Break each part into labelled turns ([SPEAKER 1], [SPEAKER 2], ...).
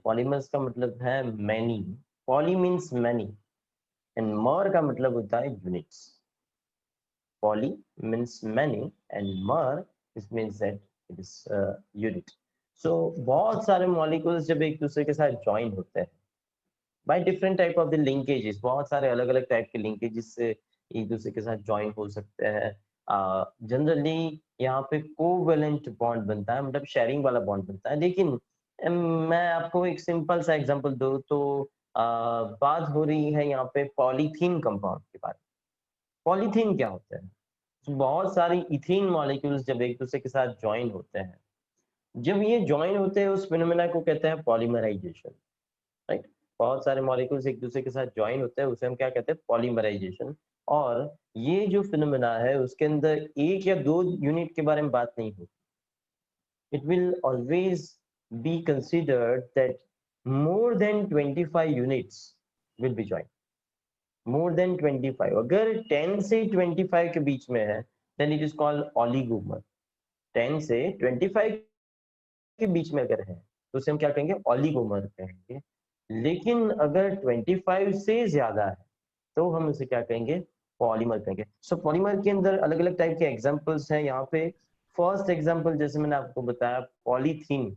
[SPEAKER 1] Polymers का मतलब है many, poly means many and मर का मतलब होता है units. Poly means many and mer it means that it is unit. So बहुत सारे molecules जब एक दूसरे के साथ join होते हैं by different type of the linkages, बहुत सारे अलग अलग टाइप के linkages से एक दूसरे के साथ join हो सकते हैं। जनरली यहाँ पे कोवेलेंट बॉन्ड बनता है, मतलब शेयरिंग वाला बॉन्ड बनता है। लेकिन मैं आपको एक सिंपल सा एग्जांपल दूं तो बात हो रही है यहाँ पे पॉलीथीन कंपाउंड के बारे में। पॉलीथीन क्या होता है? बहुत सारी इथीन मॉलिक्यूल्स जब एक दूसरे के साथ ज्वाइन होते हैं, जब ये ज्वाइन होते हैं उस फिनोमेना को कहते हैं पॉलीमराइजेशन, राइट। बहुत सारे मॉलिक्यूल्स एक दूसरे के साथ ज्वाइन होते हैं, उसे हम क्या कहते हैं? पॉलीमराइजेशन। और ये जो फिनोमेना है उसके अंदर एक या दो यूनिट के बारे में बात नहीं होती। It will always be considered that more than 25 units will be join. More than 25, अगर 10 से 25 के बीच में है then it is called oligomer. 10 से 25 के बीच में अगर है तो उसे हम क्या कहेंगे? ऑलिगोमर कहेंगे। लेकिन अगर 25 से ज्यादा है तो हम उसे क्या कहेंगे? पॉलीमर कहेंगे। सो पॉलीमर के अंदर अलग अलग टाइप के एग्जांपल्स हैं यहाँ पे। फर्स्ट एग्जांपल जैसे मैंने आपको बताया, पॉलीथीन।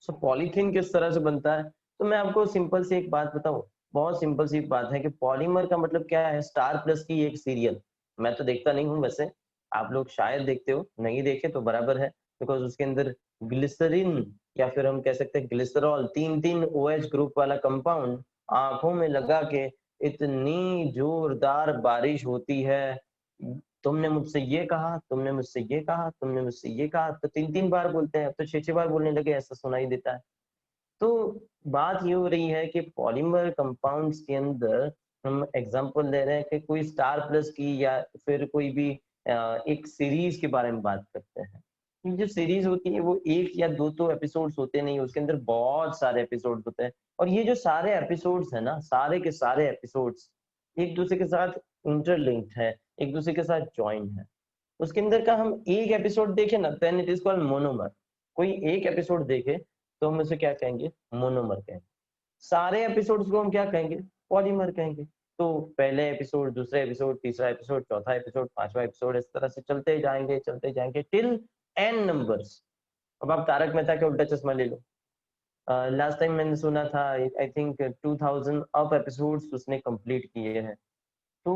[SPEAKER 1] सो पॉलीथीन किस तरह से बनता है? तो मैं आपको सिंपल सी एक बात बताऊं, बहुत सिंपल सी बात है कि पॉलीमर का मतलब क्या है? स्टार प्लस की एक सीरियल। मैं तो देखता नहीं हूँ वैसे, आप लोग शायद देखते हो, नहीं देखे तो बराबर है, बिकॉज उसके अंदर ग्लिसरीन या फिर हम कह सकते हैं ग्लिसरॉल, तीन तीन OH ग्रुप वाला कंपाउंड आंखों में लगा के इतनी जोरदार बारिश होती है। तुमने मुझसे ये कहा, तुमने मुझसे ये कहा, तुमने मुझसे ये कहा, तो तीन तीन बार बोलते हैं, अब तो छह छह बार बोलने लगे, ऐसा सुनाई देता है। तो बात ये हो रही है कि पॉलीमर कंपाउंड्स के अंदर हम एग्जांपल ले रहे हैं कि कोई स्टार प्लस की या फिर कोई भी एक सीरीज के बारे में बात करते हैं। ये जो सीरीज होती है वो एक या दो तो एपिसोड्स होते नहीं, उसके अंदर बहुत सारे एपिसोड्स होते हैं। और ये जो सारे एपिसोड्स है ना, सारे के सारे एपिसोड्स एक दूसरे के साथ इंटरलिंक्ड है, एक दूसरे के साथ ज्वाइन है। उसके अंदर का हम एक एपिसोड देखे ना, then it is called monomer. कोई एक एपिसोड देखे तो हम उसे क्या कहेंगे? मोनोमर कहेंगे। सारे एपिसोड्स को हम क्या कहेंगे? पॉलीमर कहेंगे। तो पहले एपिसोड, दूसरे एपिसोड, तीसरा एपिसोड, चौथा एपिसोड, पांचवा एपिसोड, इस तरह से चलते जाएंगे टिल एन नंबर्स। अब आप तारक मेहता का उल्टा चश्मा ले लो। लास्ट टाइम मैंने सुना था, आई थिंक 2000 अप एपिसोड्स उसने कंप्लीट किए हैं। तो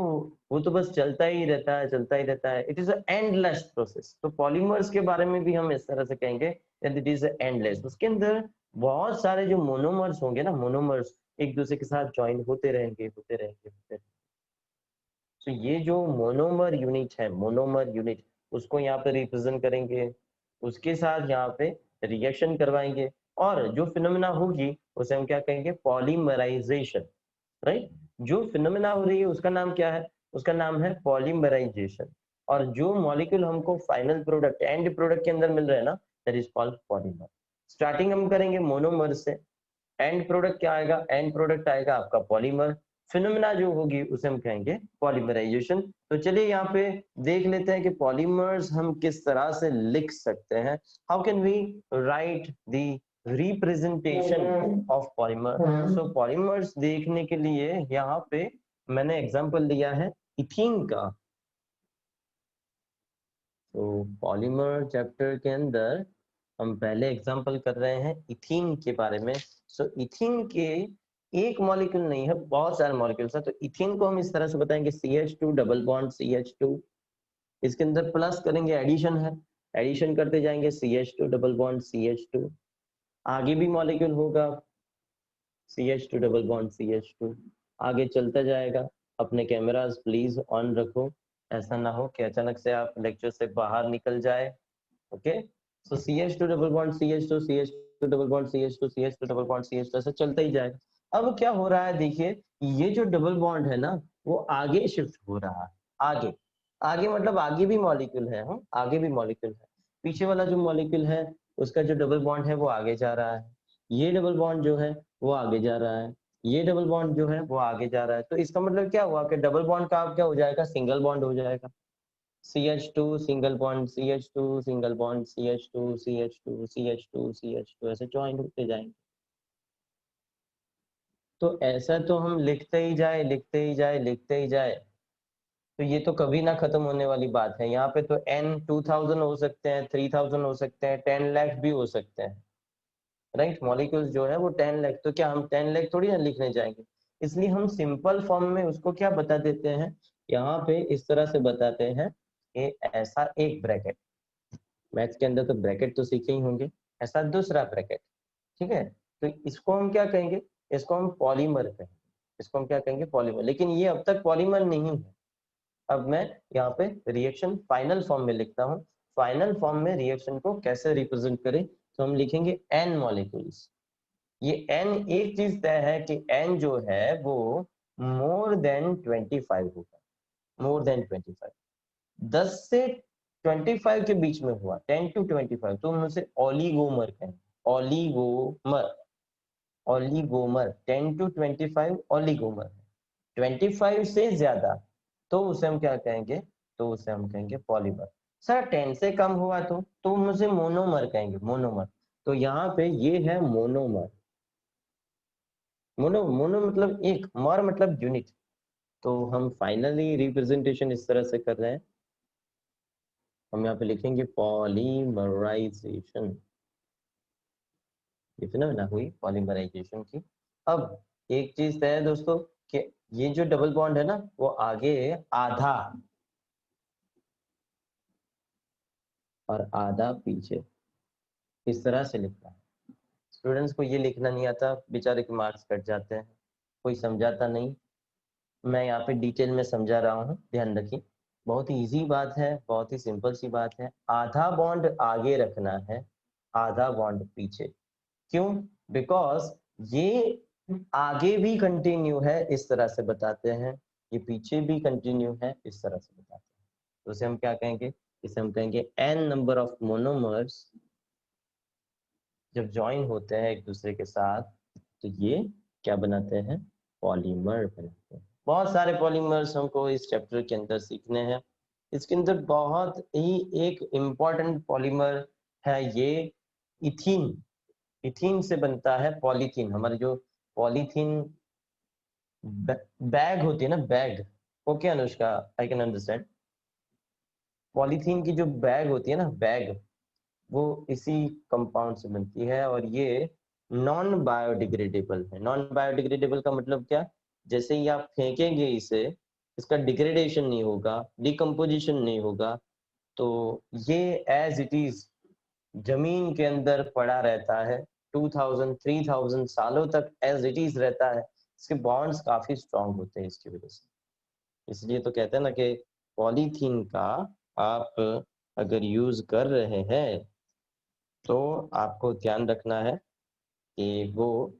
[SPEAKER 1] वो तो बस चलता ही रहता है, चलता ही रहता है। It is endless process. तो पॉलीमर्स के बारे में भी हम इस तरह से कहेंगे दैट इट इज एंडलेस। उसके अंदर बहुत सारे जो मोनोमर्स होंगे ना, मोनोमर्स एक दूसरे के साथ ज्वाइन होते रहेंगे, होते रहेंगे, होते रहेंगे। तो ये जो मोनोमर यूनिट है, मोनोमर यूनिट, उसको यहाँ पे रिप्रेजेंट करेंगे, उसके साथ यहाँ पे रिएक्शन करवाएंगे, और जो फिनोमेना होगी उसे हम क्या कहेंगे? Polymerisation, right. जो फिनोमेना हो रही है उसका नाम क्या है? उसका नाम है पॉलीमराइजेशन। और जो मॉलिक्यूल हमको फाइनल प्रोडक्ट, एंड प्रोडक्ट के अंदर मिल रहा है ना, that is called polymer. Starting हम करेंगे मोनोमर से, एंड प्रोडक्ट क्या आएगा? एंड प्रोडक्ट आएगा आपका पॉलीमर। फिनोमेना जो होगी उसे हम कहेंगे पॉलीमराइजेशन। तो चलिए यहाँ पे देख लेते हैं कि पॉलीमर्स हम किस तरह से लिख सकते हैं। How can we write the representation of polymer? So polymers देखने के लिए यहाँ पे मैंने एग्जांपल लिया है इथीन का। तो पॉलीमर चैप्टर के अंदर हम पहले एग्जांपल कर रहे हैं इथीन के बारे में। सो इथीन के एक मॉलिक्यूल नहीं है, बहुत सारे मॉलिक्यूल्स हैं। तो इथीन को हम इस तरह से बताएंगे CH2 डबल बॉन्ड CH2। इसके अंदर प्लस करेंगे, एडिशन है, एडिशन करते जाएंगे CH2 डबल बॉन्ड CH2। आगे भी मॉलिक्यूल होगा CH2 डबल बॉन्ड CH2, आगे चलता जाएगा। अपने कैमरास प्लीज ऑन रखो, ऐसा ना हो कि अचानक से आप लेक्चर से बाहर निकल जाए। ओके, सो CH2 double bond CH2, CH2 double bond CH2, CH2 double bond CH2, ऐसा चलता ही जाएगा। अब क्या हो रहा है देखिए, ये जो डबल बॉन्ड है ना वो आगे शिफ्ट हो रहा है। आगे, आगे मतलब आगे भी मॉलिक्यूल है, हम आगे भी मॉलिक्यूल है। पीछे वाला जो मॉलिक्यूल है उसका जो डबल बॉन्ड है वो आगे जा रहा है, ये डबल बॉन्ड जो है वो आगे जा रहा है, ये डबल बॉन्ड जो है वो आगे जा रहा है। तो इसका मतलब क्या हुआ कि डबल बॉन्ड का अब क्या हो जाएगा? सिंगल बॉन्ड हो जाएगा। CH2 single bond CH2 single bond CH2 CH2 CH2 CH2, ऐसे ज्वाइन होते जाएंगे। तो ऐसा तो हम लिखते ही जाए लिखते ही जाए लिखते ही जाए, तो ये तो कभी ना खत्म होने वाली बात है। यहाँ पे तो n 2000 हो सकते हैं, 3000 हो सकते हैं, 10 लाख भी हो सकते हैं, राइट। मॉलिक्यूल्स जो है वो 10 लाख, तो क्या हम 10 लाख थोड़ी ना लिखने जाएंगे। इसलिए हम सिंपल फॉर्म में उसको क्या बता देते हैं, यहाँ पे इस तरह से बताते हैं कि ऐसा एक ब्रैकेट, मैथ्स के अंदर तो ब्रैकेट तो सीखे ही होंगे, ऐसा दूसरा ब्रैकेट, ठीक है। तो इसको हम क्या कहेंगे, इसको हम पॉलीमर कहेंगे, इसको हम क्या कहेंगे, पॉलीमर। लेकिन ये अब तक पॉलीमर नहीं है। अब मैं यहाँ पे रिएक्शन फाइनल फॉर्म में लिखता हूँ। फाइनल फॉर्म में रिएक्शन को कैसे रिप्रेजेंट करें, तो हम लिखेंगे n मॉलिक्यूल्स। ये n एक चीज तय है कि n जो है वो मोर देन 25 होगा, मोर देन 25। 10 से 25 के बीच में हुआ, 10 to 25, तो हम उसे ओलिगोमर कहेंगे, ओलिगोमर, ओलिगोमर। 10 to 25 ओलिगोमर है। 25 से ज्यादा तो उसे हम क्या कहेंगे, तो उसे हम कहेंगे पॉलीमर। सर 10 से कम हुआ तो हम उसे मोनोमर कहेंगे, मोनोमर। तो यहाँ पे ये है मोनोमर। मोनो मोनो मतलब एक, मर मतलब यूनिट। तो हम फाइनली रिप्रेजेंटेशन इस तरह से कर रहे हैं, हम यहाँ पे लिखेंगे पॉलीमराइजेशन, इतना ना हुई पॉलीमराइजेशन की। अब एक चीज तय है दोस्तों कि ये जो डबल बॉन्ड है ना वो आगे आधा और आधा पीछे, इस तरह से लिखना है। स्टूडेंट्स को ये लिखना नहीं आता, बेचारे के मार्क्स कट जाते हैं, कोई समझाता नहीं। मैं यहाँ पे डिटेल में समझा रहा हूँ, ध्यान रखिए। बहुत ही इजी बात है, बहुत ही सिंपल सी बात है। आधा बॉन्ड आगे रखना है, आधा बॉन्ड पीछे। क्यों? बिकॉज ये आगे भी कंटिन्यू है, इस तरह से बताते हैं, ये पीछे भी कंटिन्यू है, इस तरह से बताते हैं। तो इसे हम क्या कहेंगे, इसे हम कहेंगे n नंबर ऑफ मोनोमर्स जब ज्वाइन होते हैं एक दूसरे के साथ, तो ये क्या बनाते हैं, पॉलीमर बनाते हैं। बहुत सारे पॉलीमर्स हमको इस चैप्टर के अंदर सीखने हैं। इसके अंदर बहुत ही एक इम्पॉर्टेंट पॉलीमर है ये इथीन। इथीन से बनता है पॉलीथीन। हमारी जो पॉलीथीन बैग होती है ना, bag, okay Anushka, I can understand. Polythene की जो बैग होती है ना, बैग, वो इसी कंपाउंड से बनती है और ये नॉन बायोडिग्रेडेबल है। नॉन बायोडिग्रेडेबल का मतलब क्या, जैसे ही आप फेंकेंगे इसे, इसका डिग्रेडेशन नहीं होगा, डिकम्पोजिशन नहीं होगा, तो ये एज इट इज जमीन के अंदर पड़ा रहता है 2000 3000 सालों तक, एज इट इज रहता है। इसके बॉन्ड्स काफी स्ट्रांग होते हैं इसकी वजह से। इसलिए तो कहते हैं ना कि पॉलीथीन का आप अगर यूज कर रहे हैं तो आपको ध्यान रखना है कि वो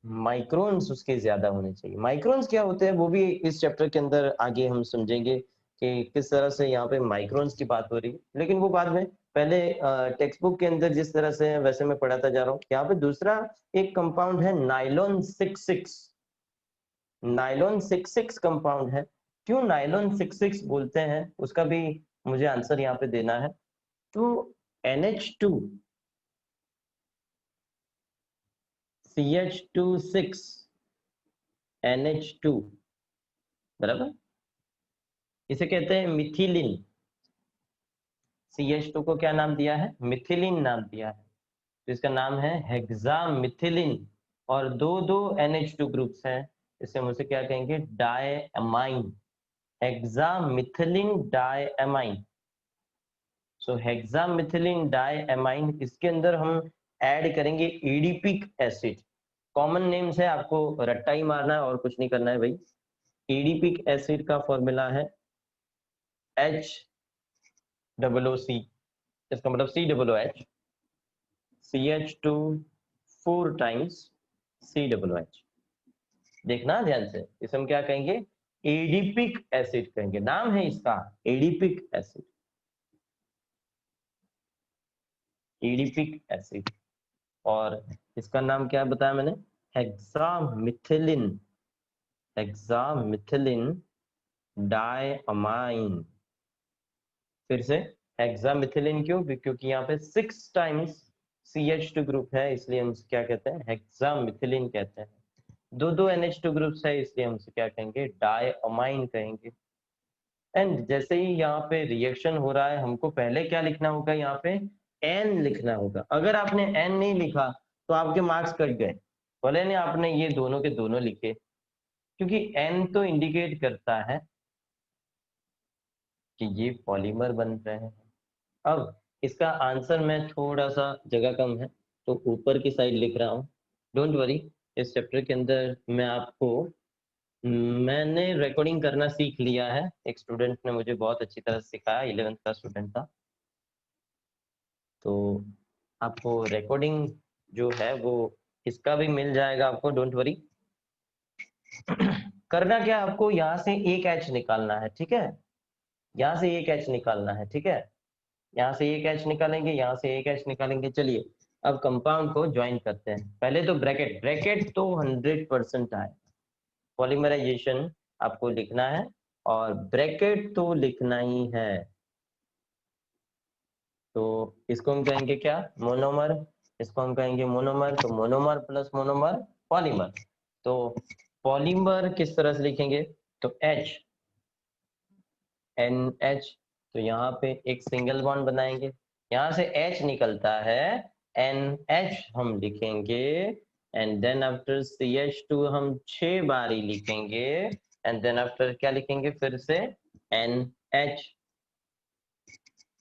[SPEAKER 1] माइक्रोन्स उसके ज्यादा होने चाहिए। माइक्रोन्स क्या होते हैं वो भी इस चैप्टर के अंदर आगे हम समझेंगे कि किस तरह से यहाँ पे माइक्रोन्स की बात हो रही है, लेकिन वो बाद में। पहले टेक्स्ट बुक के अंदर जिस तरह से है वैसे मैं पढ़ाता जा रहा हूँ। यहाँ पे दूसरा एक कंपाउंड है नाइलॉन 66। नाइलॉन 66 कंपाउंड है। क्यों नाइलॉन 66 बोलते हैं उसका भी मुझे आंसर यहाँ पे देना है। तो NH2 CH26 NH2, बराबर, इसे कहते हैं मिथिलिन। CH2 को क्या नाम दिया है, मिथिलिन नाम दिया है। तो इसका नाम है हेक्सामिथिलिन। और दो दो NH2 ग्रुप्स हैं, इसे हम उसे क्या कहेंगे, डायअमाइन। Hexamethylene diamine. सो हेक्सामिथिलिन डायअमाइन, इसके अंदर हम ऐड करेंगे एडिपिक एसिड। कॉमन नेम्स है, आपको रट्टा ही मारना है और कुछ नहीं करना है भाई। एडिपिक एसिड का फॉर्मूला है HOOC, इसका मतलब COOH, CH2 4 टाइम्स COOH। देखना ध्यान से, इसे हम क्या कहेंगे, एडिपिक एसिड कहेंगे। नाम है इसका एडिपिक एसिड, एडिपिक एसिड। और इसका नाम क्या बताया मैंने, हेक्सामिथिलिन, हेक्सामिथिलिन डायअमाइन। फिर से हेक्सामिथिलिन, क्यों, क्योंकि यहाँ पे 6 टाइम्स CH2 ग्रुप है, इसलिए हम क्या कहते हैं, हेक्सामिथिलिन कहते हैं। दो दो NH2 ग्रुप्स है, इसलिए हम उसे क्या कहेंगे, डायअमाइन कहेंगे। एंड जैसे ही यहाँ पे रिएक्शन हो रहा है, हमको पहले क्या लिखना होगा, यहाँ पे N लिखना होगा। अगर आपने N नहीं लिखा तो आपके मार्क्स कट गए, बोले नहीं आपने ये दोनों के दोनों लिखे, क्योंकि N तो इंडिकेट करता है कि ये पॉलीमर बन रहे हैं। अब इसका आंसर में थोड़ा सा जगह कम है तो ऊपर की साइड लिख रहा हूँ, डोंट वरी। इस चैप्टर के अंदर मैंने रिकॉर्डिंग करना सीख लिया है, एक स्टूडेंट ने मुझे बहुत अच्छी तरह सिखाया, 11th का स्टूडेंट था। तो आपको रिकॉर्डिंग जो है वो इसका भी मिल जाएगा आपको, डोंट वरी। करना क्या, आपको यहाँ से एक H निकालना है, ठीक है, यहाँ से एक H निकालना है, ठीक है, यहाँ से एक H निकालेंगे, यहाँ से एक H निकालेंगे। चलिए अब कंपाउंड को ज्वाइन करते हैं। पहले तो ब्रैकेट, ब्रैकेट तो 100% आए, पॉलीमराइजेशन आपको लिखना है और ब्रैकेट तो लिखना ही है। तो इसको हम कहेंगे क्या, मोनोमर, इसको हम कहेंगे मोनोमर। तो मोनोमर प्लस मोनोमर पॉलीमर। तो पॉलीमर किस तरह से लिखेंगे, तो H NH, तो यहाँ पे एक सिंगल बॉन्ड बनाएंगे, यहाँ से H निकलता है, NH हम लिखेंगे, एंड देन आफ्टर CH2 हम 6 बारी लिखेंगे, एंड देन आफ्टर क्या लिखेंगे, फिर से NH।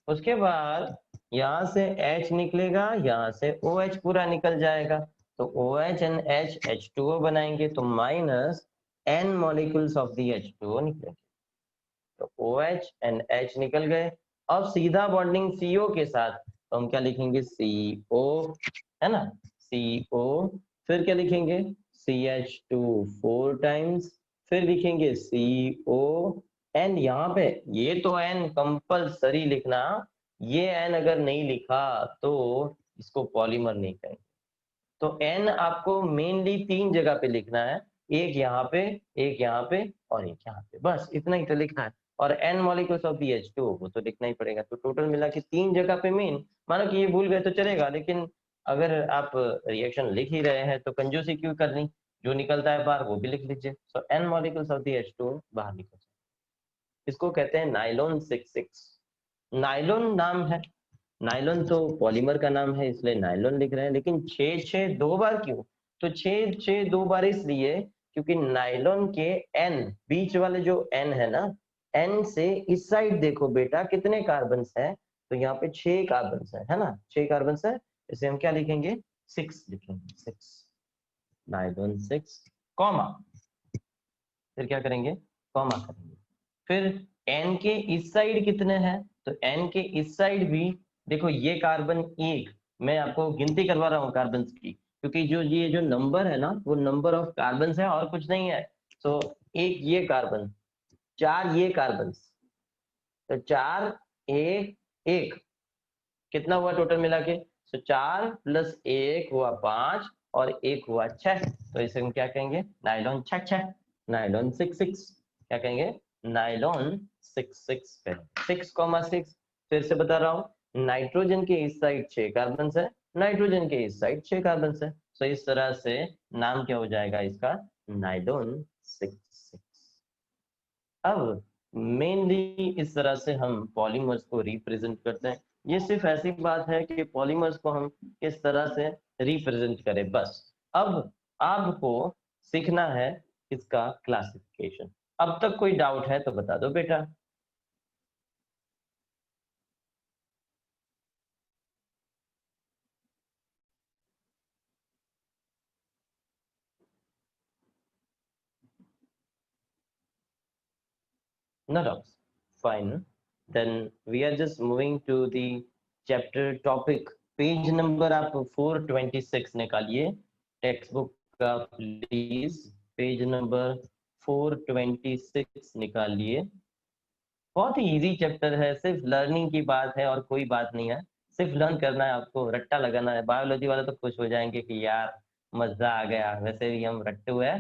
[SPEAKER 1] उसके बाद यहाँ से H निकलेगा, यहाँ से OH पूरा निकल जाएगा, तो OH एंड H H2O बनाएंगे, तो minus N molecules of the H2O निकलेंगे। तो OH एंड H निकल गए। अब सीधा बॉन्डिंग CO के साथ, तो हम क्या लिखेंगे, CO, है ना, CO। फिर क्या लिखेंगे, CH2 4 टाइम्स, फिर लिखेंगे CO, एंड यहाँ पे ये तो N कंपल्सरी लिखना, ये N अगर नहीं लिखा तो इसको पॉलीमर नहीं कहेंगे। तो N आपको मेनली 3 जगह पे लिखना है, एक यहाँ पे, एक यहाँ पे और एक यहाँ पे, बस इतना ही तो लिखना है। और N molecules of the H2 वो तो लिखना ही पड़ेगा। तो टोटल मिला के 3 जगह पे मेन, मानो कि ये भूल गए तो चलेगा, लेकिन अगर आप रिएक्शन लिख ही रहे हैं तो कंजूसी क्यों करनी, जो निकलता है बाहर वो भी लिख लीजिए। सो N molecules of the H2 बाहर निकल जाए। इसको कहते हैं नाइलॉन 66। नाइलॉन नाम है, नाइलॉन तो पॉलीमर का नाम है इसलिए नाइलॉन लिख रहे हैं, लेकिन 6 दो बार क्यों, तो 6 दो बार इसलिए क्योंकि नाइलॉन के N, बीच वाले जो N है ना, N से इस साइड देखो बेटा कितने कार्बन्स हैं, तो यहाँ पे 6 कार्बन्स है ना, 6 कार्बन्स है, इसे हम क्या लिखेंगे, 6 लिखेंगे, 6, नाइलॉन 6, कॉमा, फिर क्या करेंगे, कॉमा करेंगे। फिर N के इस साइड कितने हैं, तो N के इस साइड भी देखो, ये कार्बन एक, मैं आपको गिनती करवा रहा हूँ कार्बन की, क्योंकि जो ये जो नंबर है ना वो नंबर ऑफ कार्बन है और कुछ नहीं है। तो एक ये कार्बन, 4 ये कार्बन, तो 4 1 1, कितना हुआ टोटल मिला के, तो 4 प्लस 1 हुआ 5 और 1 हुआ 6, तो इसे हम क्या कहेंगे, नाइलॉन 6, नाइलॉन 66, क्या कहेंगे, नाइलॉन 66, 6,6। फिर से बता रहा हूँ, नाइट्रोजन के इस साइड 6 कार्बन है, नाइट्रोजन के इस साइड 6 कार्बन है, तो इस तरह से नाम क्या हो जाएगा इसका, नाइलॉन 66। अब मेनली इस तरह से हम पॉलीमर्स को रिप्रेजेंट करते हैं। ये सिर्फ ऐसी बात है कि पॉलीमर्स को हम किस तरह से रिप्रेजेंट करें, बस। अब आपको सीखना है इसका क्लासिफिकेशन। अब तक कोई डाउट है तो बता दो बेटा। No doubts. Fine. Then we are just moving to the chapter topic. Page number आप 426 निकालिए टेक्स्ट बुक का, प्लीज पेज नंबर 426 निकालिए। बहुत ही इजी चैप्टर है, सिर्फ लर्निंग की बात है और कोई बात नहीं है, सिर्फ लर्न करना है आपको, रट्टा लगाना है। बायोलॉजी वाले तो खुश हो जाएंगे कि यार मजा आ गया, वैसे भी हम रट्टू है।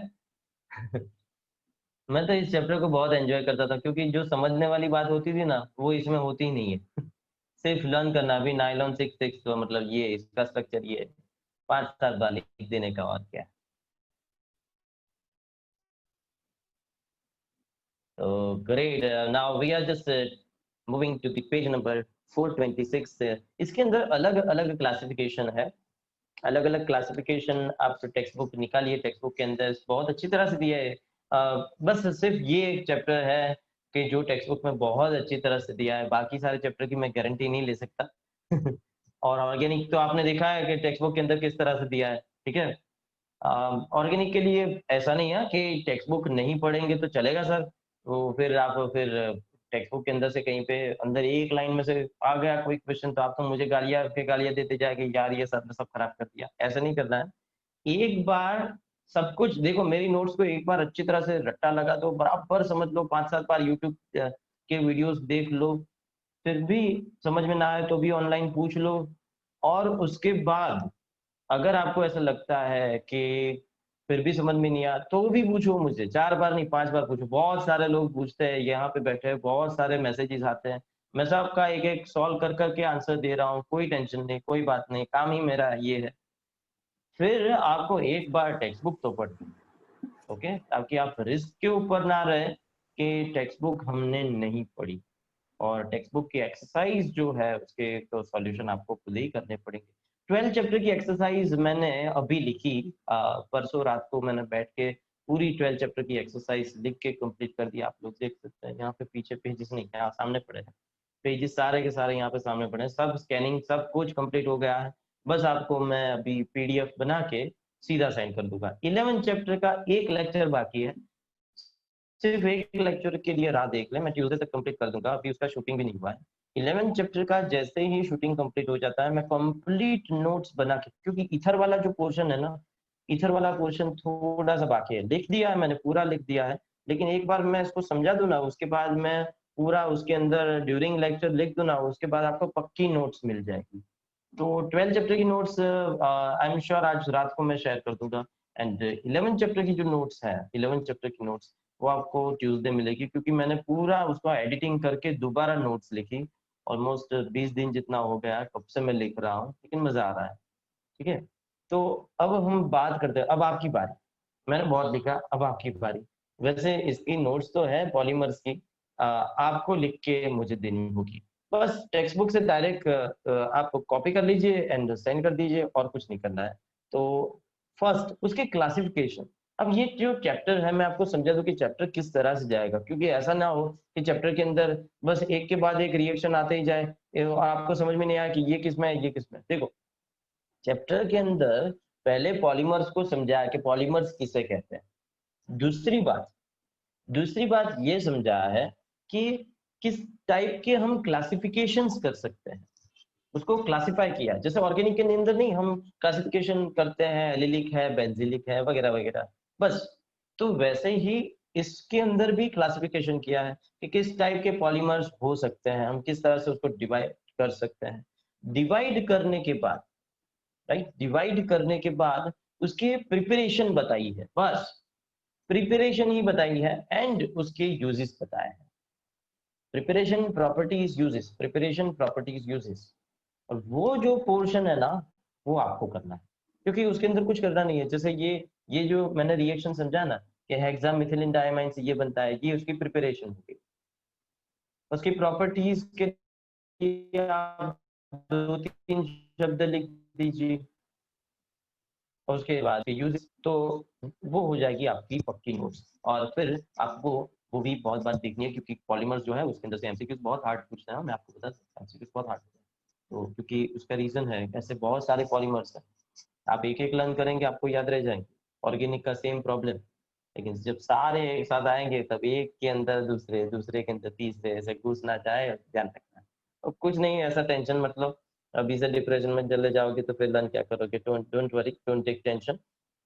[SPEAKER 1] मैं तो इस चैप्टर को बहुत एंजॉय करता था, क्योंकि जो समझने वाली बात होती थी ना वो इसमें होती ही नहीं है। सिर्फ लर्न करना। अभी नाइलॉन 66 तो मतलब ये इसका स्ट्रक्चर ये 5-7 बार लिख देने का, और क्या। So great. Now we are just moving to the page number 426. इसके अंदर अलग अलग क्लासिफिकेशन है, अलग अलग क्लासिफिकेशन। आप टेक्स्ट बुक निकालिए, टेक्स्ट बुक के अंदर बहुत अच्छी तरह से दिया है। बस सिर्फ ये एक चैप्टर है कि जो टेक्स्ट बुक में बहुत अच्छी तरह से दिया है, बाकी सारे चैप्टर की मैं गारंटी नहीं ले सकता। और ऑर्गेनिक तो आपने देखा है कि टेक्स्ट बुक के अंदर किस तरह से दिया है, ठीक है। ऑर्गेनिक के लिए ऐसा नहीं है कि टेक्स्ट बुक नहीं पढ़ेंगे तो चलेगा सर, तो फिर आप फिर टेक्स्ट बुक के अंदर से कहीं पे अंदर एक लाइन में से आ गया कोई क्वेश्चन तो आप तो मुझे गालियाँ पे गालियाँ देते जाएंगे, यार ये सर ने सब खराब कर दिया। ऐसा नहीं करना है। एक बार सब कुछ देखो, मेरी नोट्स को एक बार अच्छी तरह से रट्टा लगा दो, बराबर समझ लो, 5-7 बार यूट्यूब के वीडियोस देख लो, फिर भी समझ में ना आए तो भी ऑनलाइन पूछ लो। और उसके बाद अगर आपको ऐसा लगता है कि फिर भी समझ में नहीं आया तो भी पूछो मुझे, 4 बार नहीं 5 बार पूछो। बहुत सारे लोग पूछते हैं, यहाँ पे बैठे हैं, बहुत सारे मैसेजेस आते हैं, मैं सबका एक-एक सॉल्व कर कर के आंसर दे रहा हूँ, कोई टेंशन नहीं, कोई बात नहीं, काम ही मेरा ये है। फिर आपको एक बार टेक्स्ट बुक तो पढ़नी है, ओके? ताकि आप रिस्क के ऊपर ना रहे कि टेक्स्ट बुक हमने नहीं पढ़ी, और टेक्स्ट बुक की एक्सरसाइज जो है उसके तो सॉल्यूशन आपको खुद ही करने पड़ेंगे। 12 चैप्टर की एक्सरसाइज मैंने अभी लिखी, परसों रात को मैंने बैठ के पूरी 12 चैप्टर की एक्सरसाइज लिख के कंप्लीट कर दी। आप लोग देख सकते हैं यहाँ पे, पीछे पेजेस नहीं है, सामने पड़े हैं पेजेस, सारे के सारे यहाँ पे सामने पड़े हैं, सब स्कैनिंग सब कुछ कंप्लीट हो गया है। बस आपको मैं अभी पीडीएफ बना के सीधा सेंड कर दूंगा। 11 चैप्टर का एक लेक्चर बाकी है, सिर्फ एक लेक्चर के लिए राह देख ले, मैं ट्यूसडे तक कंप्लीट कर दूंगा, अभी उसका शूटिंग भी नहीं हुआ है। 11 चैप्टर का जैसे ही शूटिंग कंप्लीट हो जाता है, मैं कंप्लीट नोट्स बना के, क्योंकि इथर वाला जो पोर्शन है ना, इथर वाला पोर्शन थोड़ा सा बाकी है, लिख दिया है मैंने, पूरा लिख दिया है, लेकिन एक बार मैं इसको समझा दूं ना, उसके बाद मैं पूरा उसके अंदर ड्यूरिंग लेक्चर लिख दूं ना, उसके बाद आपको पक्की नोट्स मिल जाएगी। तो 12 चैप्टर की नोट्स आई एम श्योर आज रात को मैं शेयर कर दूंगा। एंड 11 चैप्टर की जो नोट्स है, 11 चैप्टर की नोट्स वो आपको ट्यूसडे मिलेगी, क्योंकि मैंने पूरा उसका एडिटिंग करके दोबारा नोट्स लिखी। ऑलमोस्ट 20 दिन जितना हो गया कब से मैं लिख रहा हूँ, लेकिन मजा आ रहा है, ठीक है। तो अब हम बात करते हैं, अब आपकी बारी। मैंने बहुत लिखा, अब आपकी बारी। वैसे इसकी नोट्स तो है पॉलीमर्स की, आपको लिख के मुझे देनी होगी। बस टेक्स्ट बुक से डायरेक्ट आप कॉपी कर लीजिए एंड सेंड कर दीजिए, और कुछ नहीं करना है। तो फर्स्ट उसके क्लासिफिकेशन। अब ये जो चैप्टर है मैं आपको समझा दूं कि चैप्टर किस तरह से जाएगा, क्योंकि ऐसा ना हो कि चैप्टर के अंदर बस एक के बाद एक रिएक्शन आते ही जाए, और आपको समझ में नहीं आया कि ये किसमें है ये किसमें। देखो, चैप्टर के अंदर पहले पॉलीमर्स को समझाया कि पॉलीमर्स किसे कहते हैं। दूसरी बात ये समझा है कि किस टाइप के हम क्लासिफिकेशंस कर सकते हैं, उसको क्लासिफाई किया। जैसे ऑर्गेनिक के अंदर नहीं हम क्लासिफिकेशन करते हैं, एलिलिक है, बेंजिलिक है, वगैरह वगैरह, बस। तो वैसे ही इसके अंदर भी क्लासिफिकेशन किया है कि किस टाइप के पॉलीमर्स हो सकते हैं, हम किस तरह से उसको डिवाइड कर सकते हैं। डिवाइड करने के बाद, राइट, डिवाइड करने के बाद उसकी प्रिपरेशन बताई है, बस प्रिपरेशन ही बताई है, एंड उसके यूजेस बताए हैं। प्रिपरेशन प्रॉपर्टीज यूजेस, और वो जो पोर्शन है ना, वो आपको करना है, क्योंकि उसके अंदर कुछ करना नहीं है। जैसे ये जो मैंने रिएक्शन समझा ना कि हेक्सामिथिलिन डायमाइन से ये बनता है, ये उसकी प्रिपरेशन होगी। उसकी प्रॉपर्टीज के लिए आप 2-3 शब्द लिख दीजिए, और उसके बाद यूज, तो वो हो जाएगी आपकी पक्की नोट्स। और फिर आपको वो भी बहुत बार देखनी है, क्योंकि पॉलीमर्स जो है उसके अंदर से एमसीक्यूज बहुत हार्ड पूछते हैं, मैं आपको बता सकता हूँ एमसीक्यूज बहुत हार्ड होते हैं। तो क्योंकि उसका रीजन है, ऐसे बहुत सारे पॉलीमर्स हैं, आप एक एक लर्न करेंगे आपको याद रह जाएंगे। ऑर्गेनिक का सेम प्रॉब्लम, लेकिन जब सारे एक साथ आएंगे तब एक के अंदर दूसरे, दूसरे के अंदर तीसरे, ऐसे घुस ना जाए, ध्यान रखना। और कुछ नहीं, ऐसा टेंशन मतलब अभी से डिप्रेशन में चले जाओगे तो फिर लर्न क्या करोगे। Don't don't worry, don't take tension.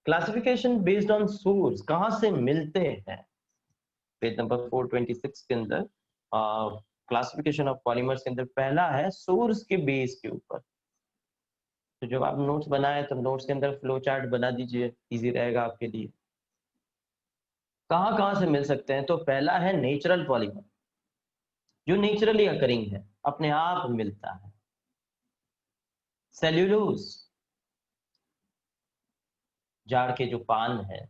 [SPEAKER 1] Classification based on source, कहाँ से मिलते हैं, पेज नंबर 426 के अंदर क्लासिफिकेशन ऑफ पॉलीमर्स के अंदर पहला है सोर्स के बेस के ऊपर। तो जब आप नोट्स बनाए तो नोट्स के अंदर फ्लो चार्ट बना दीजिए, इजी रहेगा आपके लिए। कहाँ कहाँ से मिल सकते हैं, तो पहला है नेचुरल पॉलीमर, जो नेचुरली अकरिंग है, अपने आप मिलता है। सेल्यूलोज, झाड़ के जो पान है,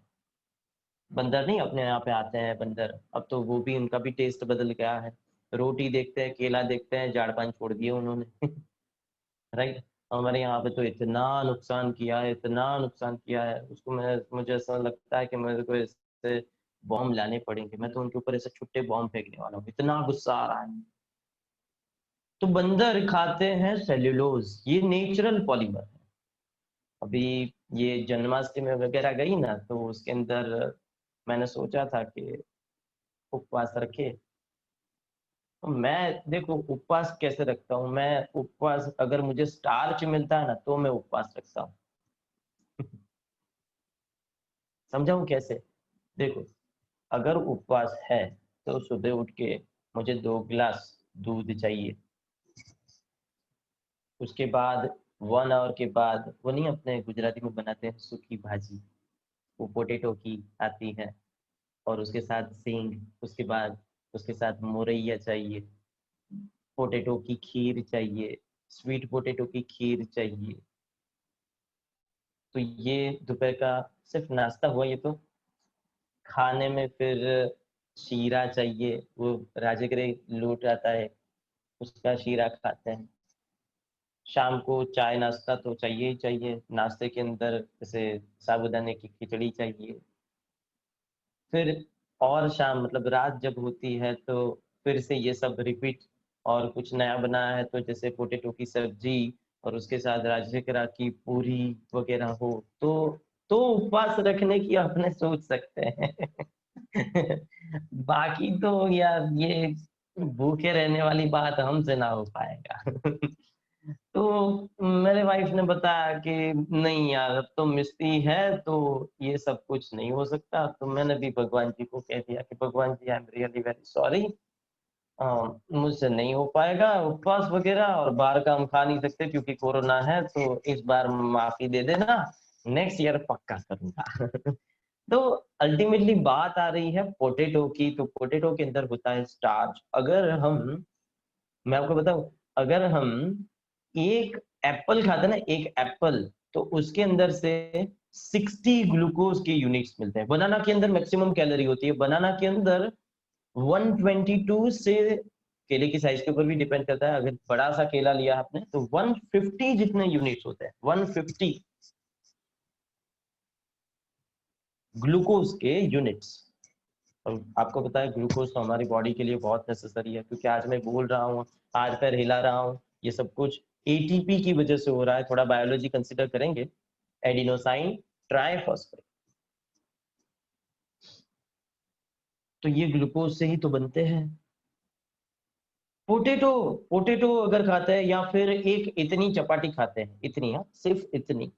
[SPEAKER 1] बंदर नहीं अपने यहाँ पे आते हैं बंदर, अब तो वो भी उनका भी टेस्ट बदल गया है। रोटी देखते हैं, केला देखते हैं, झाड़ पान छोड़ दिए उन्होंने। राइट। हमारे यहाँ पे तो इतना नुकसान किया है, इतना नुकसान किया है उसको, मैं मुझे ऐसा लगता है कि मेरे को इससे बॉम्ब लाने पड़ेंगे, मैं तो उनके ऊपर ऐसे छुट्टे बॉम्ब फेंकने वाला हूँ, इतना गुस्सा आ रहा है। तो बंदर खाते हैं सेल्यूलोज, ये नेचुरल पॉलीमर है। अभी ये जन्माष्टमी वगैरह गई ना, तो उसके अंदर मैंने सोचा था कि उपवास रखे। तो मैं देखो उपवास कैसे रखता हूँ, मैं उपवास अगर मुझे स्टार्च मिलता है ना तो मैं उपवास रखता हूँ। समझाऊं कैसे? देखो, अगर उपवास है तो सुबह उठ के मुझे 2 गिलास दूध चाहिए। उसके बाद 1 आवर के बाद, वो नहीं अपने गुजराती में बनाते हैं सूखी भाजी, वो पोटेटो की आती है, और उसके साथ सींग, उसके बाद उसके साथ मोरैया चाहिए, पोटेटो की खीर चाहिए, स्वीट पोटेटो की खीर चाहिए। तो ये दोपहर का सिर्फ नाश्ता हुआ ये तो। खाने में फिर शीरा चाहिए, वो राजगिरे लूट आता है, उसका शीरा खाते हैं। शाम को चाय नाश्ता तो चाहिए ही चाहिए, नाश्ते के अंदर जैसे साबूदाने की खिचड़ी चाहिए। फिर और शाम मतलब रात जब होती है तो फिर से ये सब रिपीट, और कुछ नया बना है तो जैसे पोटेटो की सब्जी और उसके साथ राजगिरा की पूरी वगैरह हो, तो उपवास रखने की अपने सोच सकते हैं। बाकी तो यार ये भूखे रहने वाली बात हमसे ना हो पाएगा। तो मेरे वाइफ ने बताया कि नहीं यार, अब तो मिस्टी है तो ये सब कुछ नहीं हो सकता। तो मैंने भी भगवान जी को कह दिया कि भगवान जी, I am really very sorry, मुझसे नहीं हो पाएगा उपवास वगैरह, और बाहर का हम खा नहीं सकते क्योंकि कोरोना है, तो इस बार माफी दे देना, नेक्स्ट ईयर पक्का करूंगा। तो अल्टीमेटली बात आ रही है पोटेटो की, तो पोटेटो के अंदर होता है स्टार्च। अगर हम, मैं आपको बताऊं, अगर हम एक एप्पल खाते हैं ना, एक एप्पल, तो उसके अंदर से 60 ग्लूकोज के यूनिट्स मिलते हैं। बनाना के अंदर मैक्सिमम कैलोरी होती है, बनाना के अंदर 122 से, केले की साइज के ऊपर भी डिपेंड करता है, अगर बड़ा सा केला लिया आपने तो 150 जितने यूनिट्स होते हैं, 150 ग्लूकोज के यूनिट्स। और आपको पता है ग्लूकोज तो हमारी बॉडी के लिए बहुत नेसेसरी है, क्योंकि आज मैं बोल रहा हूँ, आज पैर हिला रहा हूँ, ये सब कुछ एटीपी की वजह से हो रहा है। थोड़ा बायोलॉजी कंसिडर करेंगे, एडिनोसाइन ट्राइफॉस्फेट, तो ये ग्लूकोज से ही तो बनते हैं। पोटेटो, पोटेटो अगर खाते हैं, या फिर एक इतनी चपाटी खाते हैं, इतनी, हाँ सिर्फ इतनी,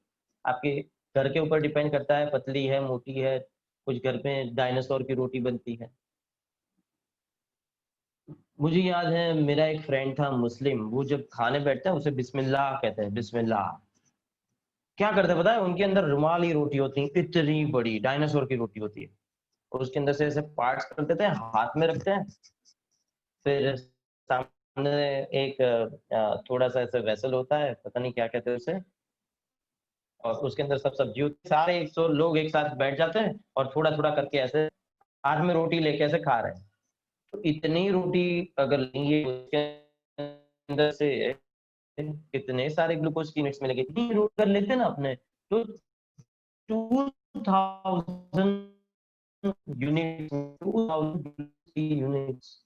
[SPEAKER 1] आपके घर के ऊपर डिपेंड करता है, पतली है मोटी है, कुछ घर में डायनासोर की रोटी बनती है। मुझे याद है मेरा एक फ्रेंड था मुस्लिम, वो जब खाने बैठता है उसे बिस्मिल्लाह कहते हैं, बिस्मिल्लाह। क्या करते हैं पता है, उनके अंदर रुमाली रोटी होती है, इतनी बड़ी डायनासोर की रोटी होती है, और उसके अंदर से ऐसे पार्ट्स कर देते हैं, हाथ में रखते हैं, फिर सामने एक थोड़ा सा ऐसा वेसल होता है, पता नहीं क्या कहते हैं उसे, और उसके अंदर सब सब्जी होती है, सारे 100 लोग एक साथ बैठ जाते हैं और थोड़ा थोड़ा करके ऐसे हाथ में रोटी लेके ऐसे खा रहे हैं। तो इतनी रोटी अगर लेंगे उसके अंदर से कितने सारे ग्लूकोज की यूनिट्स मिलेंगे, इतनी रोटी कर लेते हैं ना अपने, तो 2000 यूनिट्स, 2000 यूनिट्स,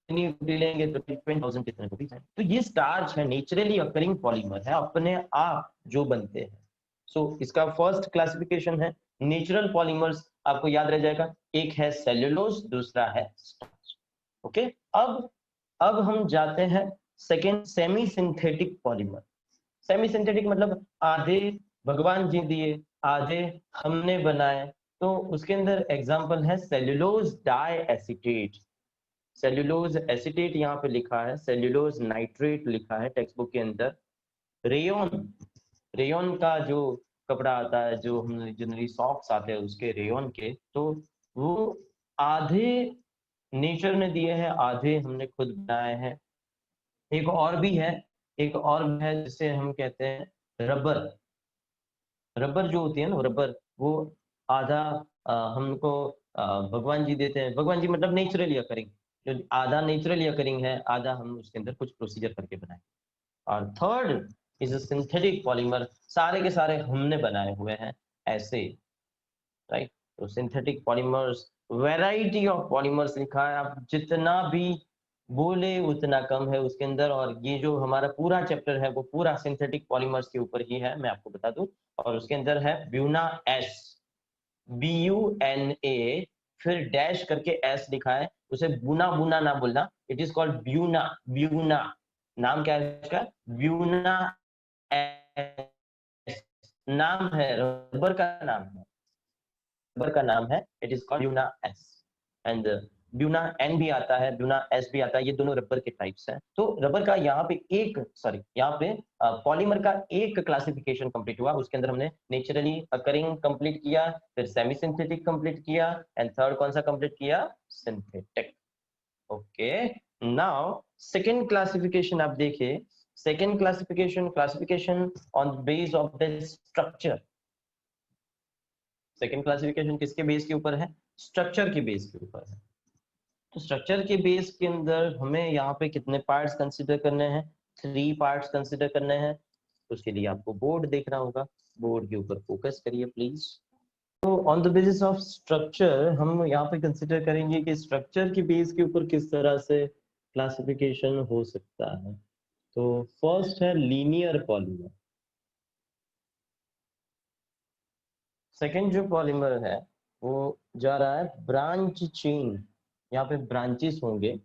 [SPEAKER 1] इतनी रोटी लेंगे तो 20,000 कितने रोटी खाएं। तो ये स्टार्च है, नेचुरली अकरिंग पॉलीमर है, अपने आप जो बनते हैं। सो इसका फर्स्ट क्लासिफिकेशन है नेचुरल पॉलीमर्स, आपको याद रह जाएगा, एक है सेल्यूलोज, दूसरा है स्टार्च। ओके, अब हम जाते हैं second, semi synthetic polymer. Semi synthetic मतलब आधे भगवान जी दिए, आधे हमने बनाए। तो उसके अंदर एग्जांपल है cellulose diacetate, cellulose acetate यहाँ पे लिखा है, सेल्यूलोज नाइट्रेट लिखा है टेक्स्ट बुक के अंदर। रेयन, रेयन का जो कपड़ा आता है, जो हम जनरली सॉक्स आते हैं उसके, रेयन के, तो वो आधे नेचर ने दिए हैं, आधे हमने खुद बनाए हैं। एक और भी है, एक और भी है जिसे हम कहते हैं रबर। रबर जो होती है ना, रबर, वो आधा हमको भगवान जी देते हैं। भगवान जी मतलब नेचुरली अकरिंग, जो आधा नेचुरली अकरिंग है, आधा हम उसके अंदर कुछ प्रोसीजर करके बनाए। और third is a synthetic polymer, सारे के सारे हमने बनाए हुए हैं ऐसे, राइट। तो synthetic polymers, variety of polymers लिखा है, आप जितना भी बोले उतना कम है उसके अंदर। और ये जो हमारा पूरा चैप्टर है वो पूरा सिंथेटिक पॉलीमर्स के ऊपर ही है, मैं आपको बता दूं। और उसके अंदर है ब्यूना एस, BUNA, फिर डैश करके एस लिखा है, उसे बुना बुना ना बोलना, it is called Buena. Buena नाम क्या है इसका? ब्यूना एस नाम है, रबर का नाम है, रबर का नाम है, it is called Buna S. And Buna N भी आता है, ब्यूना एस भी आता है, ये दोनों रबर के टाइप्स हैं। तो रबर का यहाँ पे यहाँ पे पॉलीमर का एक क्लासिफिकेशन कंप्लीट हुआ, उसके अंदर हमने नेचुरली अकरिंग कंप्लीट किया, फिर सेमी सिंथेटिक कंप्लीट किया, एंड थर्ड कौन सा कंप्लीट किया? Synthetic. Okay, now second classification आप देखिए। Second classification, classification on base of the structure. Second classification किसके बेस के ऊपर है? स्ट्रक्चर के बेस के ऊपर है। तो स्ट्रक्चर के बेस के अंदर हमें यहाँ पे कितने पार्ट्स कंसिडर करने हैं? 3 पार्ट्स कंसिडर करने हैं। उसके लिए आपको बोर्ड देखना होगा, बोर्ड के ऊपर फोकस करिए प्लीज। तो on the basis of structure हम यहाँ पे कंसिडर करेंगे कि स्ट्रक्चर के बेस के ऊपर किस तरह से क्लासिफिकेशन हो सकता है। तो फर्स्ट है लीनियर पॉलीमर। सेकेंड जो पॉलीमर है वो जा रहा है ब्रांच चेन, यहाँ पे ब्रांचेस होंगे।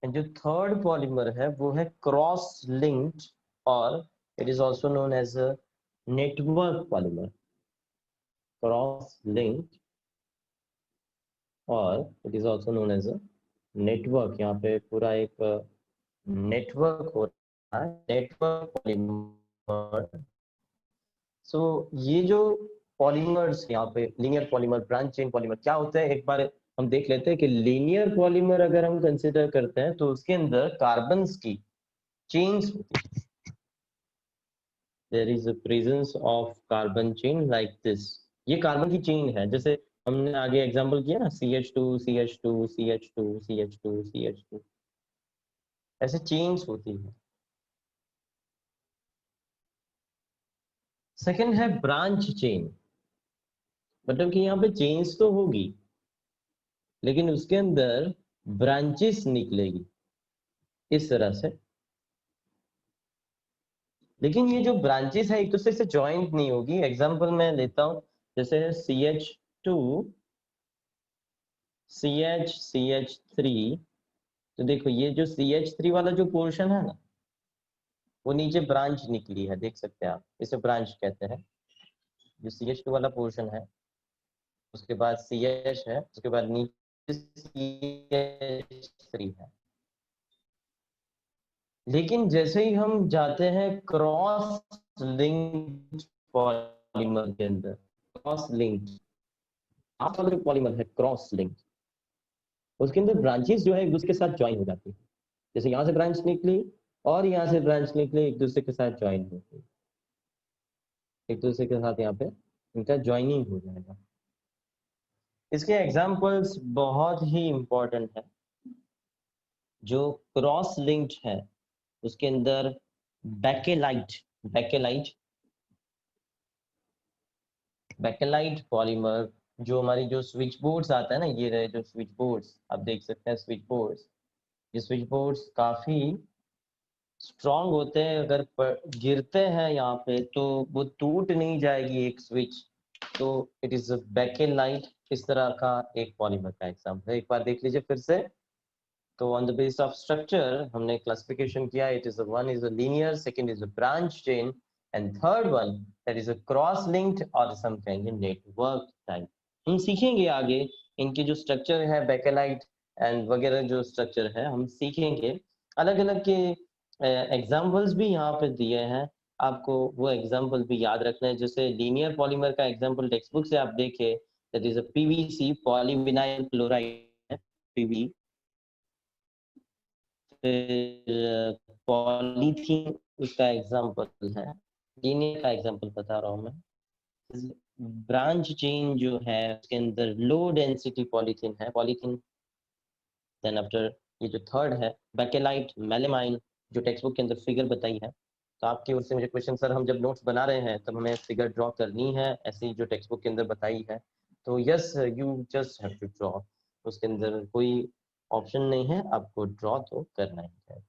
[SPEAKER 1] जो थर्ड पॉलीमर है वो है क्रॉस लिंक्ड, और it is also known as a network polymer. Cross linked और it is also known as a network. यहाँ पे पूरा एक नेटवर्क हो रहा है, नेटवर्क पॉलीमर। सो ये जो पॉलीमर्स यहाँ पे linear polymer, branch chain polymer क्या होते हैं, एक बार हम देख लेते हैं कि लीनियर पॉलीमर अगर हम कंसिडर करते हैं तो उसके अंदर कार्बन्स की चेन्स होती है। There is a presence of carbon chain like this। ये कार्बन की चेन है, जैसे हमने आगे एग्जांपल किया ना, CH2 CH2 CH2 CH2 CH2, ऐसे चेन्स होती है। सेकंड है ब्रांच चेन, मतलब कि यहाँ पे चेन्स तो होगी लेकिन उसके अंदर ब्रांचेस निकलेगी इस तरह से। लेकिन ये जो ब्रांचेस है एक दूसरे से ज्वाइंट नहीं होगी। एग्जांपल मैं लेता हूँ, जैसे CH2 CH3। तो देखो ये जो CH3 वाला जो पोर्शन है ना, वो नीचे ब्रांच निकली है, देख सकते हैं आप, इसे ब्रांच कहते हैं। जो CH2 वाला पोर्शन है, उसके बाद CH है, उसके बाद नीचे CH3 है। लेकिन जैसे ही हम जाते हैं क्रॉस लिंक्ड पॉलीमर के अंदर, क्रॉस लिंक्ड आप वाला जो पॉलीमर है क्रॉस लिंक्ड, उसके अंदर ब्रांचेस जो है एक दूसरे के साथ ज्वाइन हो जाती है। जैसे यहाँ से ब्रांच निकली और यहाँ से ब्रांच निकली, एक दूसरे के साथ ज्वाइन होती है, एक दूसरे के साथ यहाँ पे इनका ज्वाइनिंग हो जाएगा। इसके एग्जाम्पल्स बहुत ही इंपॉर्टेंट है। जो क्रॉस लिंक्ड है उसके अंदर बैकेलाइट, बैकेलाइट बैकेलाइट पॉलीमर, जो हमारी जो स्विच बोर्ड्स आता है ना, ये रहे जो स्विच बोर्ड्स आप देख सकते हैं, स्विच बोर्ड्स। ये स्विच बोर्ड्स काफी स्ट्रांग होते हैं, अगर गिरते हैं यहाँ पे तो वो टूट नहीं जाएगी एक स्विच। तो इट इज बैकेलाइट, इस तरह का एक पॉलीमर का एग्जाम्पल है। एक बार देख लीजिए फिर से। तो on the basis of structure हमने क्लासिफिकेशन किया, it is one is a linear, second is a branch chain, and third one that is a cross linked और some kind of network type. हम सीखेंगे आगे इनकी जो स्ट्रक्चर है Bakelite and वगैरह जो स्ट्रक्चर है हम सीखेंगे। अलग अलग के एग्जाम्पल्स भी यहाँ पे दिए हैं, आपको वो एग्जाम्पल भी याद रखना है। जैसे लीनियर पॉलीमर का एग्जाम्पल टेक्स्ट बुक से आप देखें, that is a PVC, polyvinyl chloride, PV। फिर पॉलीथीन उसका एग्जाम्पल है, लीनियर का एग्जांपल बता रहा हूँ मैं। ब्रांच चेन जो है उसके अंदर लो डेंसिटी पॉलीथीन है, पॉलीथीन। देन आफ्टर ये जो थर्ड है बैकेलाइट मेलेमाइन, जो टेक्स्ट बुक के अंदर फिगर बताई है। तो आपकी ओर से मुझे क्वेश्चन, सर हम जब नोट्स बना रहे हैं तब हमें फिगर ड्रॉ करनी है ऐसी जो टेक्स्ट बुक के अंदर बताई है, तो yes you just have to draw. उसके अंदर कोई ऑप्शन नहीं है, आपको ड्रॉ तो करना ही है।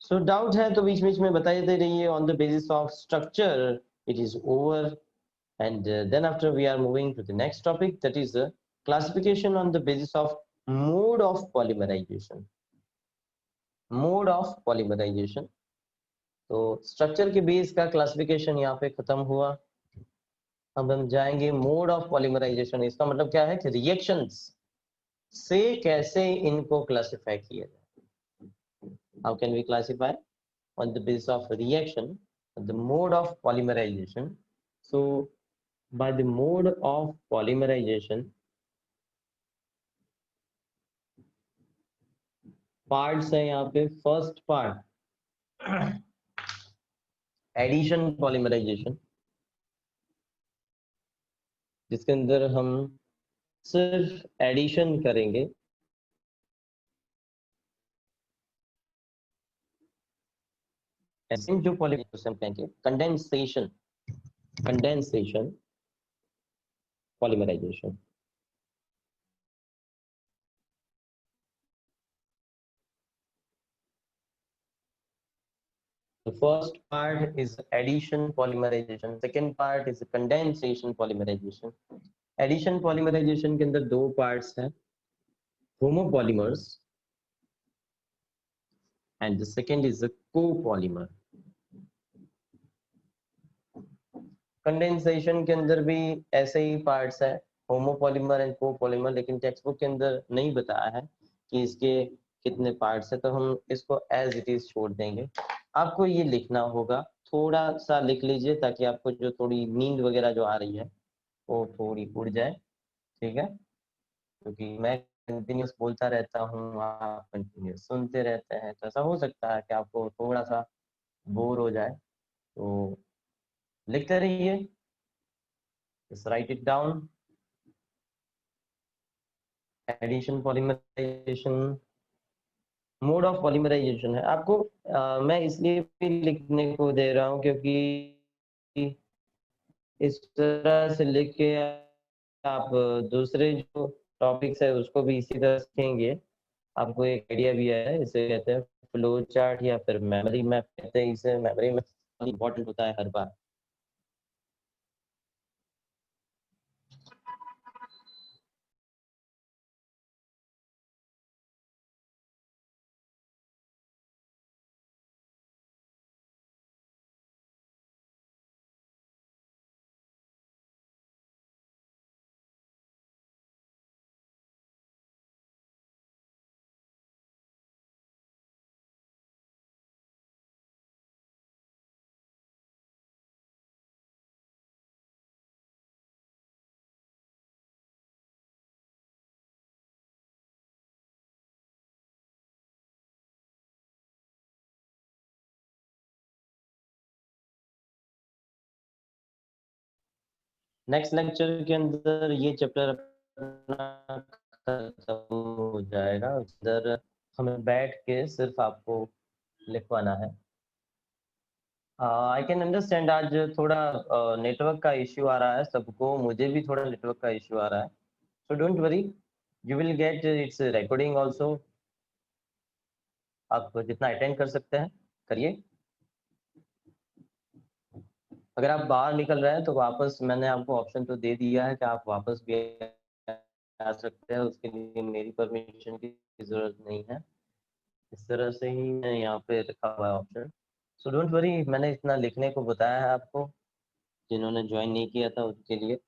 [SPEAKER 1] सो डाउट है तो बीच बीच में बताई दे रही है। On the basis of structure it is over, and then after we are moving to the next topic, that is classification on the basis of mode of polymerization, mode of polymerization। तो structure के base का classification यहाँ पे खत्म हुआ। अब हम जाएंगे मोड ऑफ पॉलीमराइजेशन। इसका मतलब क्या है कि रिएक्शंस से कैसे इनको क्लासिफाई किया जाए। How can we classify on the basis of reaction the mode of polymerization? So by the mode of polymerization, parts है यहाँ पे। फर्स्ट पार्ट एडिशन पॉलीमराइजेशन, जिसके अंदर हम सिर्फ एडिशन करेंगे। जो पॉलीमराइजेशन कहेंगे condensation, condensation polymerization. The first part is addition polymerization, second part is condensation polymerization। Addition polymerization के अंदर दो पार्ट्स हैं, homopolymers and the second is a copolymer। Condensation के अंदर भी ऐसे ही पार्ट्स है, होमोपॉलीमर एंड कोपॉलीमर, लेकिन टेक्स्ट बुक के अंदर नहीं बताया है कि इसके कितने पार्ट्स है, तो हम इसको एज इट इज छोड़ देंगे। आपको ये लिखना होगा, थोड़ा सा लिख लीजिए ताकि आपको जो थोड़ी नींद वगैरह जो आ रही है वो थोड़ी उड़ जाए, ठीक है। क्योंकि मैं कंटिन्यूस बोलता रहता हूँ, आप कंटिन्यूस सुनते रहते हैं, तो ऐसा हो सकता है कि आपको थोड़ा सा बोर हो जाए। तो लिखते रहिए, just write it down। Addition polymerization, mode of polymerization है आपको। मैं इसलिए भी लिखने को दे रहा हूँ क्योंकि इस तरह से लिख के आप दूसरे जो टॉपिक्स है उसको भी इसी तरह सीखेंगे। आपको एक आइडिया भी है, इसे कहते हैं फ्लो चार्ट या फिर मेमोरी मैप कहते हैं इसे। मेमोरी मैप इंपॉर्टेंट होता है हर बार। नेक्स्ट लेक्चर के अंदर ये चैप्टर अपना खत्म हो जाएगा। उधर हमें बैठ के सिर्फ आपको लिखवाना है। आई कैन अंडरस्टैंड आज थोड़ा नेटवर्क का इश्यू आ रहा है सबको, मुझे भी थोड़ा नेटवर्क का इश्यू आ रहा है। So don't worry, you will get it's recording also. आप जितना अटेंड कर सकते हैं करिए। अगर आप बाहर निकल रहे हैं तो वापस, मैंने आपको ऑप्शन तो दे दिया है कि आप वापस भी आ सकते हैं, उसके लिए मेरी परमिशन की जरूरत नहीं है। इस तरह से ही मैं यहाँ पे रखा हुआ है ऑप्शन। सो डोंट वरी, मैंने इतना लिखने को बताया है आपको, जिन्होंने ज्वाइन नहीं किया था उनके लिए।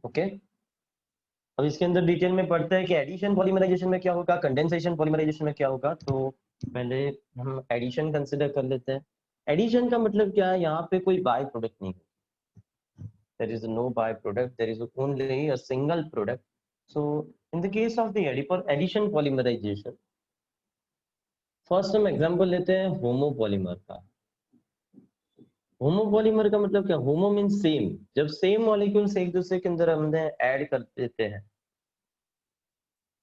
[SPEAKER 1] ओके, अब इसके अंदर डिटेल में पढ़ते हैं कि एडिशन पॉलीमराइजेशन में क्या होगा, कंडेंसेशन पॉलीमराइजेशन में क्या होगा। तो पहले हम एडिशन कंसिडर कर लेते हैं। एडिशन का मतलब क्या है, यहाँ पे कोई बाय प्रोडक्ट नहीं, there is no byproduct, there is only a single product. So in the case of the addition polymerization, first हम एग्जांपल लेते हैं होमोपॉलीमर का। होमोपॉलीमर का मतलब क्या, होमो मीन सेम, जब सेम मॉलिक्यूल्स एक दूसरे के अंदर हमने ऐड कर देते हैं,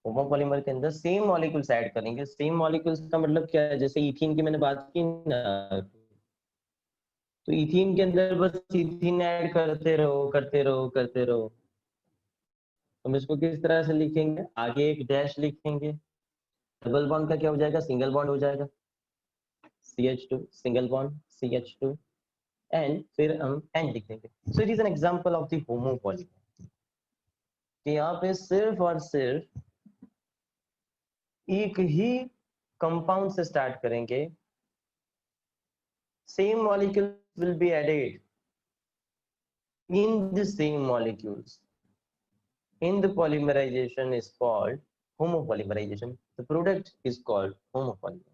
[SPEAKER 1] होमोपॉलीमर के अंदर सेम मॉलिक्यूल्स ऐड करेंगे। सेम मॉलिक्यूल्स का मतलब क्या है, जैसे इथीन की मैंने बात की ना, तो इथीन के अंदर बस इथीन ऐड करते रहो करते रहो करते रहो। हम इसको किस तरह से लिखेंगे, आगे एक डैश लिखेंगे, डबल बॉन्ड का क्या हो जाएगा, सिंगल बॉन्ड हो जाएगा, CH2 single bond CH2, and फिर हम एंड लिखेंगे। So it is an example of the homopolymer कि यहाँ पे सिर्फ और सिर्फ एक ही कंपाउंड से स्टार्ट करेंगे, same molecule will be added in the same molecules. In the polymerization is called homopolymerization. The product is called homopolymer.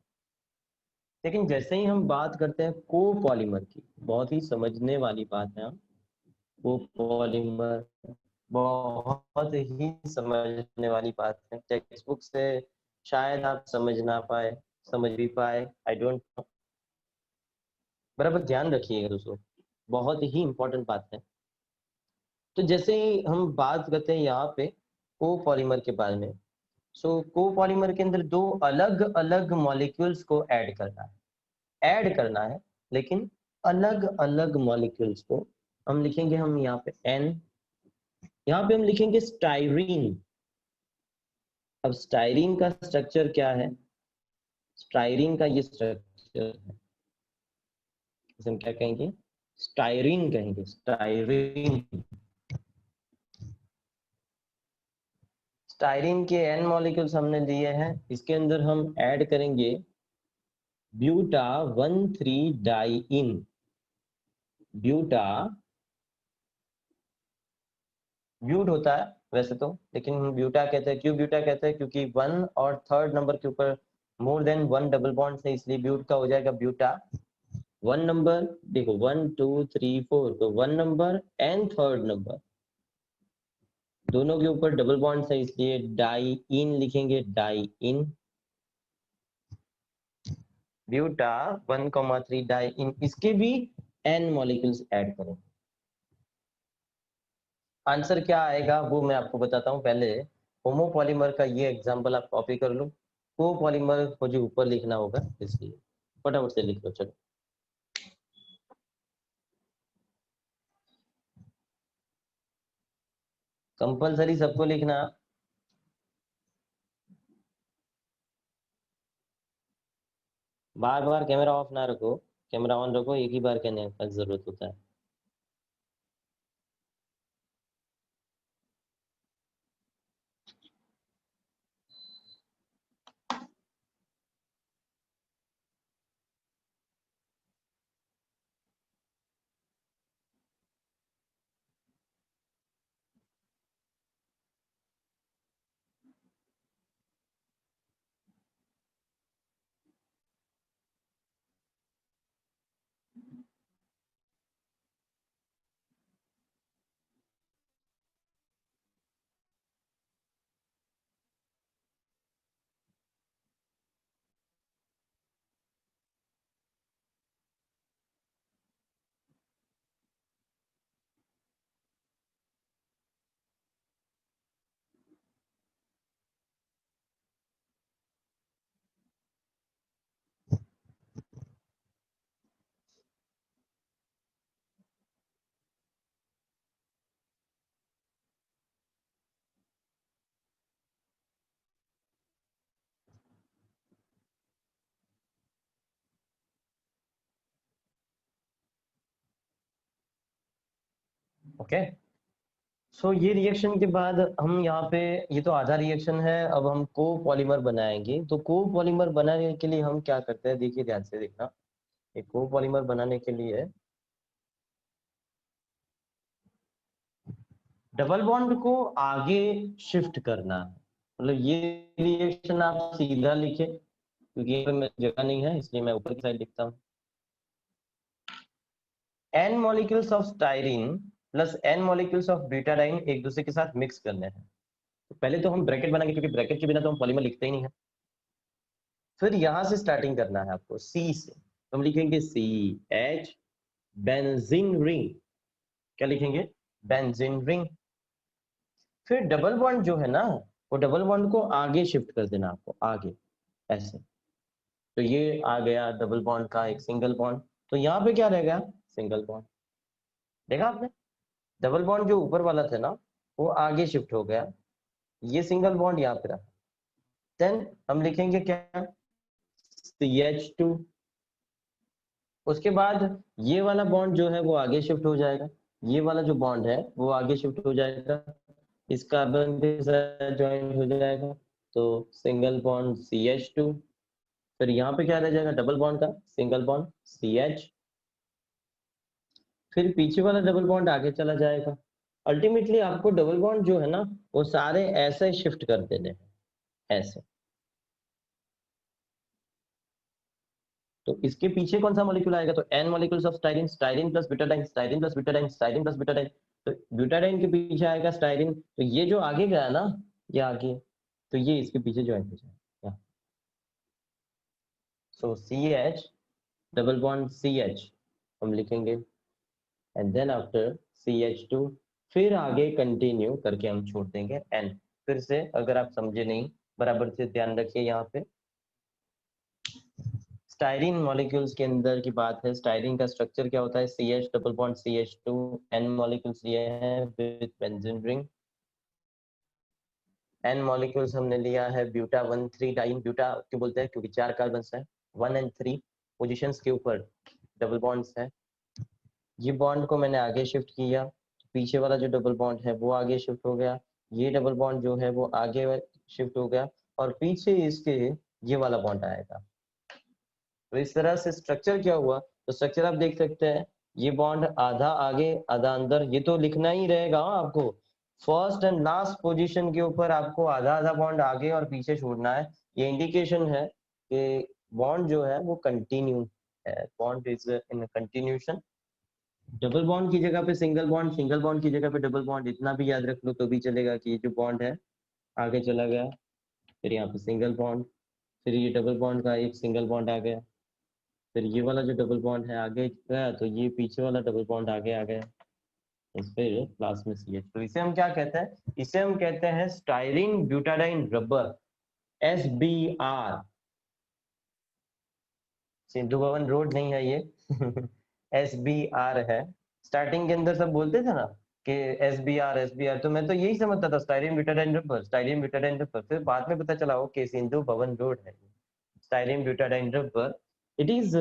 [SPEAKER 1] लेकिन जैसे ही हम बात करते हैं कोपॉलीमर की, बहुत ही समझने वाली बात है, कोपॉलीमर बहुत ही समझने वाली बात है। टेक्स्ट बुक से शायद आप समझ ना पाए, समझ भी पाए, आई डोंट नो, बराबर ध्यान रखिएगा दोस्तों, बहुत ही इंपॉर्टेंट बात है। तो जैसे ही हम बात करते हैं यहाँ पे कोपॉलीमर के बारे में, सो कोपॉलीमर के अंदर दो अलग अलग मॉलिक्यूल्स को ऐड करना है, लेकिन अलग अलग मॉलिक्यूल्स को हम लिखेंगे, हम यहाँ पे N, यहाँ पे हम लिखेंगे स्टाइरीन। अब स्टाइरीन का स्ट्रक्चर क्या है, स्टाइरीन का ये स्ट्रक्चर है, इसे हम क्या कहेंगे, स्टाइरीन कहेंगे, स्टाइरीन। स्टाइरीन के N मॉलिक्यूल्स हमने लिए हैं, इसके अंदर हम ऐड करेंगे ब्यूटा 1,3 डाइइन, ब्यूटा, ब्यूट होता है वैसे तो, लेकिन हम ब्यूटा कहते हैं। क्यों ब्यूटा कहते हैं, क्योंकि 1 और 3rd नंबर के ऊपर मोर देन 1 डबल बॉन्ड है, इसलिए ब्यूट का हो जाएगा ब्यूटा। 1 नंबर देखो, 1 2 3 4, तो 1 नंबर एंड 3rd नंबर दोनों के ऊपर डबल बॉन्ड है, इसलिए डाई इन लिखेंगे, डाई इन, ब्यूटा 1,3 डाई इन। इसके भी n मॉलिक्यूल्स ऐड करें, आंसर क्या आएगा वो मैं आपको बताता हूँ। पहले होमोपॉलीमर का ये एग्जांपल आप कॉपी कर लो, कोपॉलीमर को जो ऊपर लिखना होगा, इसलिए फटाफट से लिख लो। चलो, कंपलसरी सबको लिखना। बार बार कैमरा ऑफ ना रखो, कैमरा ऑन रखो, एक ही बार कहने का जरूरत होता है। ओके, सो ये रिएक्शन के बाद हम यहाँ पे, ये तो आधा रिएक्शन है, अब हम कोपॉलीमर बनाएंगे। तो कोपॉलीमर बनाने के लिए हम क्या करते हैं, देखिए ध्यान से देखना। एक कोपॉलीमर बनाने के लिए डबल बॉन्ड को आगे शिफ्ट करना है, मतलब ये रिएक्शन आप सीधा लिखे क्योंकि यहाँ पे मेरी जगह नहीं है इसलिए मैं ऊपर की साइड लिखता हूँ। n molecules of styrene plus n molecules of butadiene एक दूसरे के साथ मिक्स करने हैं। तो पहले तो हम ब्रैकेट बनाएंगे क्योंकि ब्रैकेट के बिना तो हम पॉलीमर लिखते ही नहीं है। फिर यहां से स्टार्टिंग करना है आपको C से, तो हम लिखेंगे CH बेंजीन रिंग। क्या लिखेंगे? Benzene ring. फिर डबल बॉन्ड जो है ना, वो डबल बॉन्ड को आगे शिफ्ट कर देना आपको, आगे ऐसे। तो ये आ गया डबल बॉन्ड का एक सिंगल बॉन्ड, तो यहाँ पे क्या रहेगा? Single bond. देखा आपने? डबल बॉन्ड जो ऊपर वाला था ना, वो आगे शिफ्ट हो गया, ये सिंगल बॉन्ड यहाँ पे रहा। देन हम लिखेंगे क्या? CH2। उसके बाद ये वाला बॉन्ड जो है वो आगे शिफ्ट हो जाएगा, ये वाला जो बॉन्ड है वो आगे शिफ्ट हो जाएगा, इस कार्बन के साथ ज्वाइन हो जाएगा, तो सिंगल बॉन्ड CH2। फिर यहाँ पे क्या रह जाएगा डबल बॉन्ड का? Single bond CH। फिर पीछे वाला डबल बॉन्ड आगे चला जाएगा। अल्टीमेटली आपको डबल बॉन्ड जो है ना, वो सारे ऐसे शिफ्ट कर देने हैं, ऐसे। तो इसके पीछे कौन सा मॉलिक्यूल आएगा? तो n molecules of styrene, styrene plus butadiene, styrene plus butadiene, styrene plus butadiene. तो ब्यूटाडाइन के पीछे आएगा स्टाइरिन, तो ये जो आगे गया ना, ये आगे, तो ये इसके पीछे ज्वाइन हो जाएगा। सो CH डबल बॉन्ड CH हम लिखेंगे, एंड देन आफ्टर CH2, फिर आगे कंटिन्यू करके हम छोड़ देंगे N। फिर से अगर आप समझे नहीं, बराबर से ध्यान रखिए। यहाँ पे स्टाइरिन मॉलिक्यूल्स के अंदर की बात है। स्टाइरिन का स्ट्रक्चर क्या होता है? CH double bond CH2, N molecules लिए हैं with benzene ring. N molecules हमने लिया है ब्यूटा 1,3 डाइन। ब्यूटा क्यों बोलते हैं? क्योंकि 4 कार्बन्स हैं, 1 और 3 पोजीशंस के ऊपर डबल बॉन्ड्स है। ये बॉन्ड को मैंने आगे शिफ्ट किया, पीछे वाला जो डबल बॉन्ड है वो आगे शिफ्ट हो गया, ये डबल बॉन्ड जो है वो आगे शिफ्ट हो गया, और पीछे इसके ये वाला बॉन्ड आएगा। तो इस तरह से स्ट्रक्चर क्या हुआ? तो स्ट्रक्चर आप देख सकते हैं, ये बॉन्ड आधा आगे आधा अंदर। ये तो लिखना ही रहेगा आपको, फर्स्ट एंड लास्ट पोजीशन के ऊपर आपको आधा आधा बॉन्ड आगे और पीछे छोड़ना है। ये इंडिकेशन है कि बॉन्ड जो है वो कंटिन्यू है, bond is in continuation. Double bond की जगह पे सिंगल बॉन्ड, सिंगल बॉन्ड की जगह पे डबल बॉन्ड, इतना भी याद रख लो तो भी चलेगा कि ये जो बॉन्ड है आगे चला गया, फिर यहाँ पे सिंगल बॉन्ड, फिर ये डबल बॉन्ड का एक सिंगल बॉन्ड आ गया, फिर ये वाला जो डबल बॉन्ड है आगे गया, तो ये पीछे वाला डबल बॉन्ड आगे आ गया, फिर क्लास में CH। तो इसे हम क्या कहते हैं? इसे हम कहते हैं styrene butadiene rubber, SBR। Sindhu Bhavan road नहीं है ये SBR है। स्टार्टिंग के अंदर सब बोलते थे ना कि SBR SBR, तो मैं तो यही समझता था styrene butadiene rubber, styrene butadiene rubber. फिर बाद में पता चला हो कि सिंधु भवन रोड है styrene butadiene rubber. It is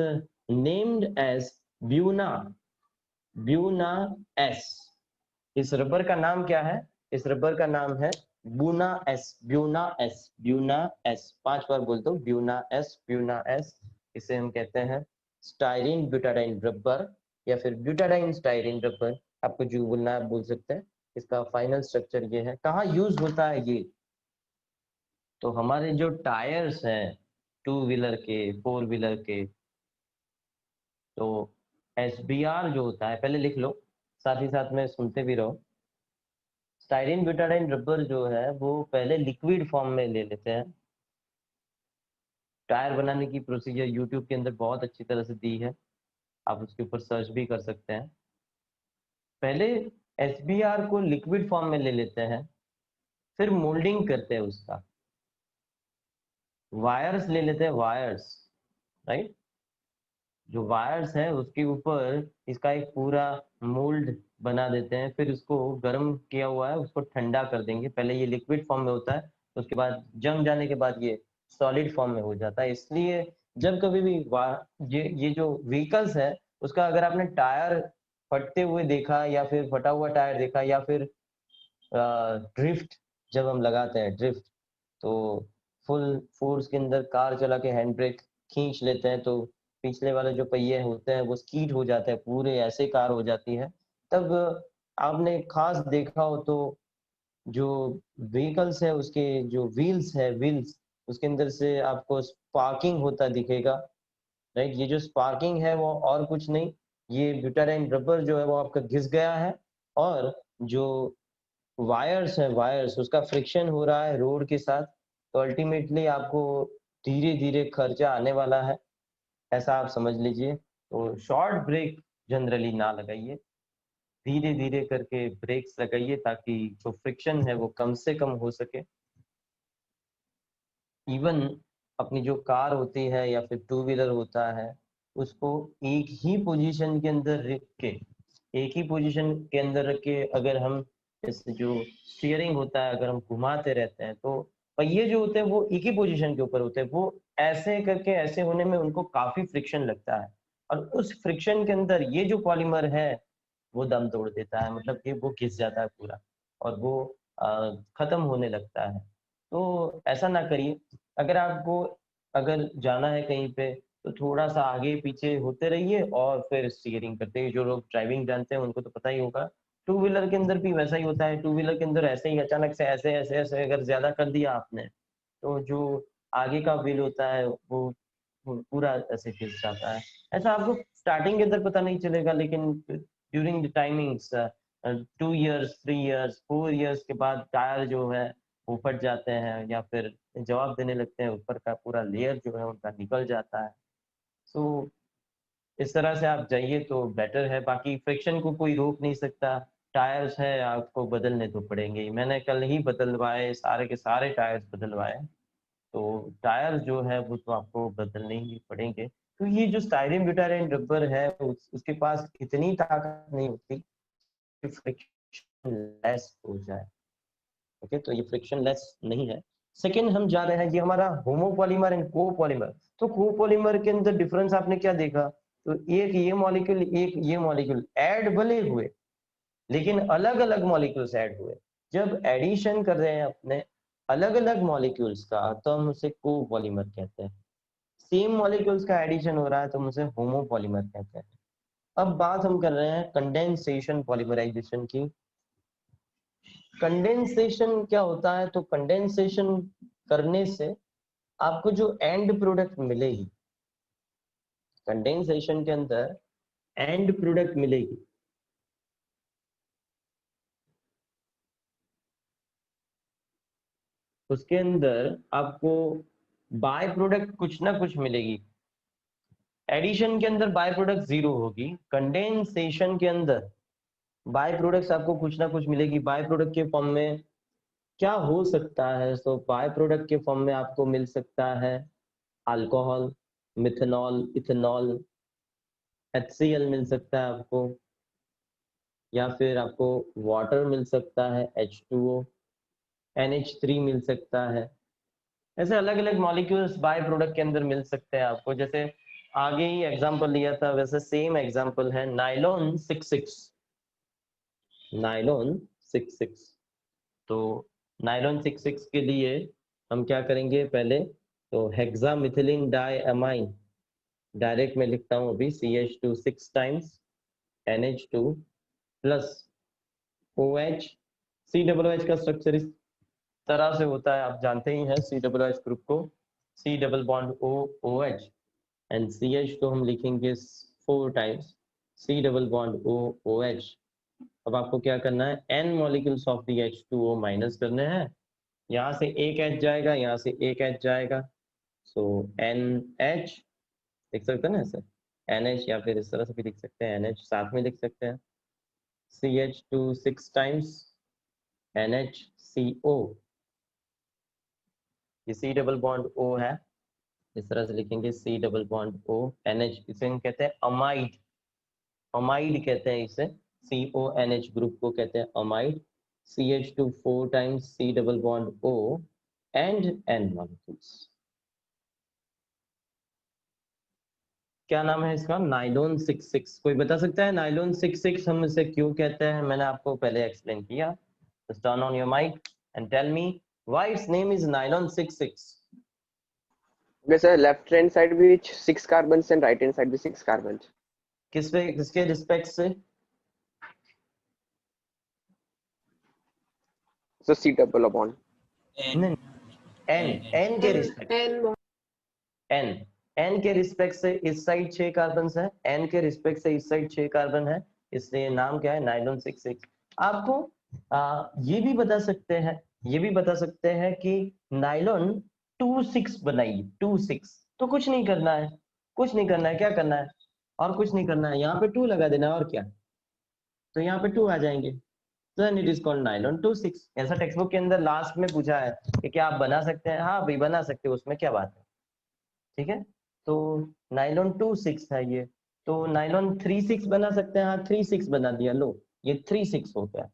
[SPEAKER 1] named as Buna, Buna S. इस रबर का नाम क्या है? इस रबर का नाम है Buna S, Buna S, Buna S. 5 बार बोल दो, ब्यूना एस, ब्यूना एस। इसे हम कहते हैं स्टाइरिन ब्यूटाडाइन रबर या फिर ब्यूटाडाइन स्टाइरिन रबर, आपको जो बोलना है आप बोल सकते हैं। इसका फाइनल स्ट्रक्चर ये है। कहाँ यूज होता है ये? तो हमारे जो टायर्स हैं, 2 व्हीलर के, 4 व्हीलर के, तो SBR जो होता है, पहले लिख लो, साथ ही साथ में सुनते भी रहो। स्टाइरिन ब्यूटाडाइन रबर जो है वो पहले लिक्विड फॉर्म में ले लेते हैं। टायर बनाने की प्रोसीजर यूट्यूब के अंदर बहुत अच्छी तरह से दी है, आप उसके ऊपर सर्च भी कर सकते हैं। पहले SBR को लिक्विड फॉर्म में ले लेते हैं, फिर मोल्डिंग करते हैं उसका। वायर्स ले लेते हैं, वायर्स, राइट। जो वायर्स है उसके ऊपर इसका एक पूरा मोल्ड बना देते हैं, फिर उसको गर्म किया हुआ है उसको ठंडा कर देंगे। पहले ये लिक्विड फॉर्म में होता है, उसके बाद जम जाने के बाद ये सॉलिड फॉर्म में हो जाता है। इसलिए जब कभी भी ये जो व्हीकल्स है उसका अगर आपने टायर फटते हुए देखा या फिर फटा हुआ टायर देखा, या फिर ड्रिफ्ट, जब हम लगाते हैं ड्रिफ्ट, तो फुल फोर्स के अंदर कार चला के हैंड ब्रेक खींच लेते हैं, तो पिछले वाले जो पहिए होते हैं वो स्कीड हो जाते हैं, पूरे ऐसे कार हो जाती है। तब आपने खास देखा हो तो जो व्हीकल्स है उसके जो व्हील्स है, व्हील्स उसके अंदर से आपको स्पार्किंग होता दिखेगा, राइट। ये जो स्पार्किंग है वो और कुछ नहीं, ये ब्यूटाडाइन रबर जो है वो आपका घिस गया है, और जो वायर्स है, वायर्स उसका फ्रिक्शन हो रहा है रोड के साथ, तो अल्टीमेटली आपको धीरे धीरे खर्चा आने वाला है, ऐसा आप समझ लीजिए। तो शॉर्ट ब्रेक जनरली ना लगाइए, धीरे धीरे करके ब्रेक्स लगाइए ताकि जो फ्रिक्शन है वो कम से कम हो सके। इवन अपनी जो कार होती है या फिर टू व्हीलर होता है, उसको एक ही पोजीशन के अंदर रख के, एक ही पोजीशन के अंदर रख के अगर हम इस जो स्टीयरिंग होता है अगर हम घुमाते रहते हैं, तो पहिए जो होते हैं वो एक ही पोजीशन के ऊपर होते हैं, वो ऐसे करके ऐसे होने में उनको काफी फ्रिक्शन लगता है, और उस फ्रिक्शन के अंदर ये जो पॉलीमर है वो दम तोड़ देता है, मतलब कि वो घिस जाता है पूरा, और वो खत्म होने लगता है। तो ऐसा ना करिए। अगर आपको अगर जाना है कहीं पे, तो थोड़ा-सा आगे-पीछे होते रहिए और फिर स्टीयरिंग करते हैं। जो लोग ड्राइविंग जानते हैं उनको तो पता ही होगा। टू व्हीलर के अंदर भी वैसा ही होता है। टू व्हीलर के अंदर ऐसे ही अचानक से ऐसे-ऐसे अगर ज़्यादा कर दिया आपने, तो जो आगे का व्हील होता है वो पूरा ऐसे घिस जाता है। ऐसा आपको स्टार्टिंग के अंदर पता नहीं चलेगा, लेकिन during the timings 2 years, 3 years, 4 years के बाद टायर जो है वो फट जाते हैं या फिर जवाब देने लगते हैं, ऊपर का पूरा लेयर जो है उनका निकल जाता है। सो इस तरह से आप जाइए तो बेटर है, बाकी फ्रिक्शन को कोई रोक नहीं सकता। टायर्स है आपको बदलने तो पड़ेंगे ही। मैंने कल ही बदलवाए, सारे के सारे टायर्स बदलवाए। तो टायर जो है वो तो आपको बदलने ही पड़ेंगे। तो ये जो स्टायरीन ब्यूटाडाइन रबर है उसके पास इतनी ताकत नहीं होती कि फ्रिक्शन लेस हो जाए। ओके, तो ये फ्रिक्शन लेस नहीं है। सेकेंड हम जा रहे हैं, ये हमारा होमोपॉलीमर एंड कोपॉलीमर। तो कोपॉलीमर के अंदर डिफरेंस आपने क्या देखा, तो एक ये मॉलिक्यूल एक ये मॉलिक्यूल ऐड भले हुए, लेकिन अलग अलग मॉलिक्यूल्स ऐड हुए। जब एडिशन कर रहे हैं अपने अलग अलग मॉलिक्यूल्स का, तो हम उसे कोपॉलीमर कहते हैं। सेम मॉलिक्यूल्स का एडिशन हो रहा है तो हम उसे होमोपॉलीमर कहते हैं। अब बात हम कर रहे हैं कंडेंसेशन पॉलीमराइजेशन की। कंडेंसेशन क्या होता है, तो कंडेंसेशन करने से आपको जो एंड प्रोडक्ट मिलेगी, कंडेंसेशन के अंदर एंड प्रोडक्ट मिलेगी, उसके अंदर आपको बाय प्रोडक्ट कुछ ना कुछ मिलेगी। एडिशन के अंदर बाय प्रोडक्ट जीरो होगी, कंडेंसेशन के अंदर बाय प्रोडक्ट्स आपको कुछ ना कुछ मिलेगी। बाय प्रोडक्ट के फॉर्म में क्या हो सकता है, तो बाय प्रोडक्ट के फॉर्म में आपको मिल सकता है अल्कोहल, मिथेनॉल, इथेनॉल, HCl मिल सकता है आपको, या फिर आपको वाटर मिल सकता है H2O, NH3 मिल सकता है। ऐसे अलग अलग मॉलिक्यूल्स बाय प्रोडक्ट के अंदर मिल सकते हैं आपको। जैसे आगे ही एग्जांपल लिया था, वैसे सेम एग्जांपल है नाइलॉन 66। नाइलॉन 66, तो नाइलॉन 66 के लिए हम क्या करेंगे, पहले तो हेक्सामिथिलीन डाइअमाइन, डायरेक्ट में लिखता हूँ अभी, CH2 6 times NH2 plus OH। COOH का स्ट्रक्चर इस तरह से होता है, आप जानते ही हैं COOH ग्रुप को, C double bond O OH, and CH को हम लिखेंगे 4 times C double bond O OH। अब आपको क्या करना है, N molecules of the H2O minus करने हैं। यहाँ से एक H जाएगा, यहाँ से एक H जाएगा, सो NH लिख सकते हैं ना ऐसे, NH, या फिर इस तरह से भी लिख सकते हैं, NH साथ में लिख सकते हैं। CH2 6 टाइम्स NHCO, ये C डबल बॉन्ड O है, इस तरह से लिखेंगे C double bond O NH, इसे हम कहते हैं अमाइड, अमाइड कहते हैं इसे, CONH ग्रुप को कहते हैं amide. CH2 4 times C double bond O and N molecules. क्या नाम है इसका, नाइलॉन 66। कोई बता सकता है नाइलॉन 66 हम इसे क्यों कहते हैं? मैंने आपको पहले एक्सप्लेन किया। Just turn on your mic and tell me why its name is nylon 66.
[SPEAKER 2] Okay, sir. Left hand side भी 6 carbons and right hand side भी 6 carbons.
[SPEAKER 1] किस पे, किसके रिस्पेक्ट से?
[SPEAKER 2] So C double upon.
[SPEAKER 1] नहीं, n के respect, n n के respect से इस साइड 6 कार्बन है, n के रिस्पेक्ट से इस साइड 6 कार्बन है, इसलिए नाम क्या है, नाइलॉन 6 आपको ये भी बता सकते हैं, ये भी बता सकते हैं कि नाइलॉन 2 6 बनाइए, 2 6, तो कुछ नहीं करना है, कुछ नहीं करना है, क्या करना है, और कुछ नहीं करना है, यहाँ पे 2 लगा देना है, और क्या, तो यहाँ पे 2 आ जाएंगे, then it is called nylon 2 6। ऐसा टेक्स्ट बुक के अंदर लास्ट में पूछा है कि क्या आप बना सकते हैं, हाँ भाई बना सकते हो, उसमें क्या बात है, ठीक है। तो नाइलॉन 2 6 है ये, तो नाइलॉन 3 6 बना सकते हैं, हाँ 3 6 बना दिया, लो ये 3 6 हो गया।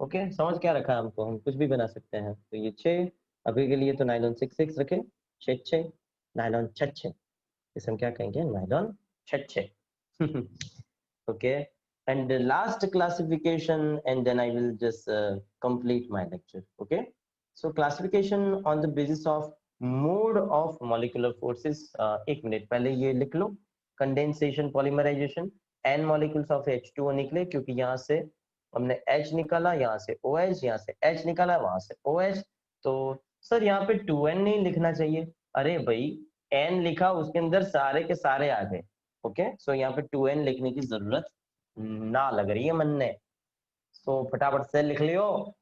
[SPEAKER 1] ओके, समझ क्या रखा हमको, हम कुछ भी बना सकते हैं, तो ये 6 अभी के लिए तो नाइलॉन 6 रखे, 6 नाइलॉन 6, इसे हम क्या कहेंगे, nylon 6। okay, and the last classification, and then I will just complete my lecture. Okay, so classification on the basis of mode of molecular forces, एक मिनट पहले ये लिख लो, condensation, polymerisation, n molecules of H2O निकले, क्योंकि यहाँ से हमने H निकाला, यहाँ से OH, यहाँ से H निकाला, वहां से OH, तो सर यहाँ पे 2n नहीं लिखना चाहिए, अरे भाई n लिखा, उसके अंदर सारे के सारे आ गए। ओके, सो यहाँ पे 2n लिखने की जरूरत ना लग रही है मन ने, सो फटाफट से लिख लियो।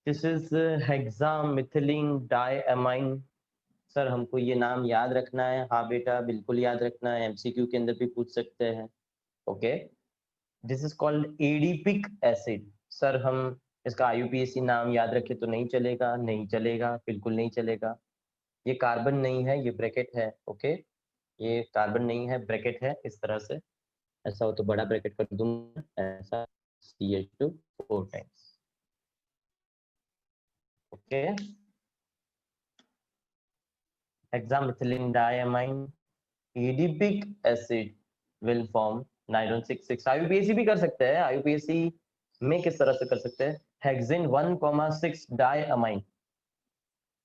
[SPEAKER 1] This is hexamethylene diamine. Sir हमको ये नाम याद रखना है, हाँ बेटा बिल्कुल याद रखना है, एमसीक्यू के अंदर भी पूछ सकते हैं। Okay, this is called adipic acid. Sir हम इसका आईयूपीएसी नाम याद रखे तो नहीं चलेगा, नहीं चलेगा, बिल्कुल नहीं चलेगा, ये कार्बन नहीं है, ये ब्रैकेट है। ओके, ये कार्बन नहीं है, ब्रैकेट है, इस तरह से, ऐसा हो तो बड़ा ब्रैकेट कर दूंगा, ऐसा CH2 4 times. Okay, hexamethylene diamine adipic acid will form nitrogen 6 IUPAC भी कर सकते हैं, आईयूपीएसी में किस तरह से कर सकते हैं, hexane 1,6 diamine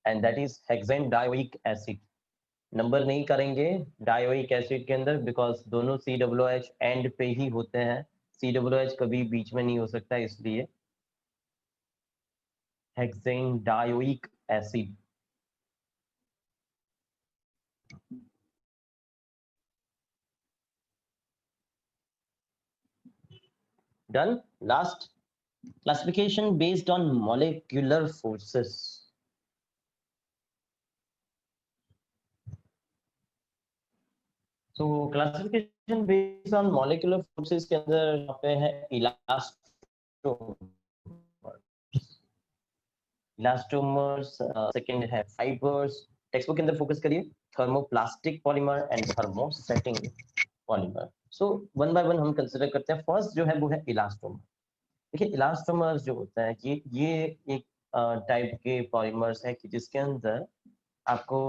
[SPEAKER 1] and that is hexane dioic acid. Number नहीं करेंगे डायोइक एसिड के अंदर, बिकॉज दोनों COOH एंड पे ही होते हैं, COOH कभी बीच में नहीं हो सकता, इसलिए hexane dioic acid. Done. Last, classification based on molecular forces. So classification based on molecular forces के अंदर यहाँ पे है इलास्टोमर्स, सेकंड है फाइबर्स। टेक्स्ट बुक के अंदर फोकस करिए, thermoplastic polymer and thermosetting polymer. So one by one हम कंसिडर करते हैं। फर्स्ट जो है वो है इलास्टोमर। देखिए इलास्टोमर्स जो होता है ये एक टाइप के पॉलीमर्स है कि जिसके अंदर आपको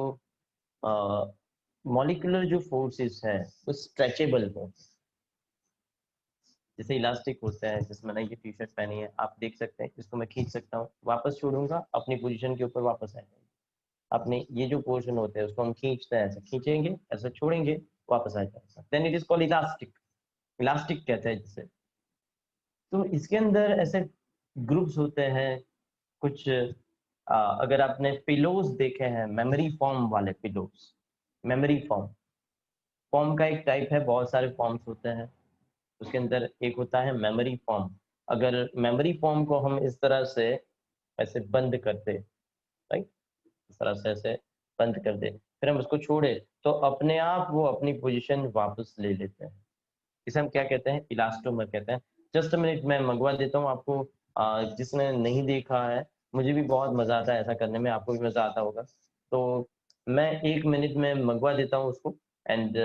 [SPEAKER 1] मॉलिक्यूलर जो फोर्सेस है वो स्ट्रेचेबल हो, जैसे इलास्टिक होता है। जैसे मैंने ये टी शर्ट पहनी है, आप देख सकते हैं, इसको मैं खींच सकता हूँ, वापस छोड़ूंगा अपनी पोजीशन के ऊपर वापस आ जाएगी। अपने ये जो पोर्शन होते हैं उसको हम खींचते हैं, ऐसे खींचेंगे, ऐसे छोड़ेंगे, वापस आ जाएगा, then it is called elastic. Elastic कहते हैं जिसे। तो इसके अंदर ऐसे ग्रुप्स होते हैं कुछ, अगर आपने पिलोज देखे हैं, मेमोरी फॉर्म वाले पिलोज, मेमोरी फॉर्म, फॉर्म का एक टाइप है, बहुत सारे फॉर्म्स होते हैं। उसके अंदर एक होता है मेमोरी फॉर्म। अगर मेमोरी फॉर्म को हम इस तरह से ऐसे बंद कर दे, राइट, इस तरह से ऐसे बंद कर दे, फिर हम उसको छोड़े, तो अपने आप वो अपनी पोजीशन वापस ले लेते हैं। इसे हम क्या कहते हैं? इलास्टोमर कहते हैं। जस्ट मिनट, मैं मंगवा देता हूँ आपको। जिसने नहीं देखा है, मुझे भी बहुत मजा आता है ऐसा करने में, आपको भी मजा आता होगा। तो मैं 1 मिनट में मंगवा देता हूँ उसको, एंड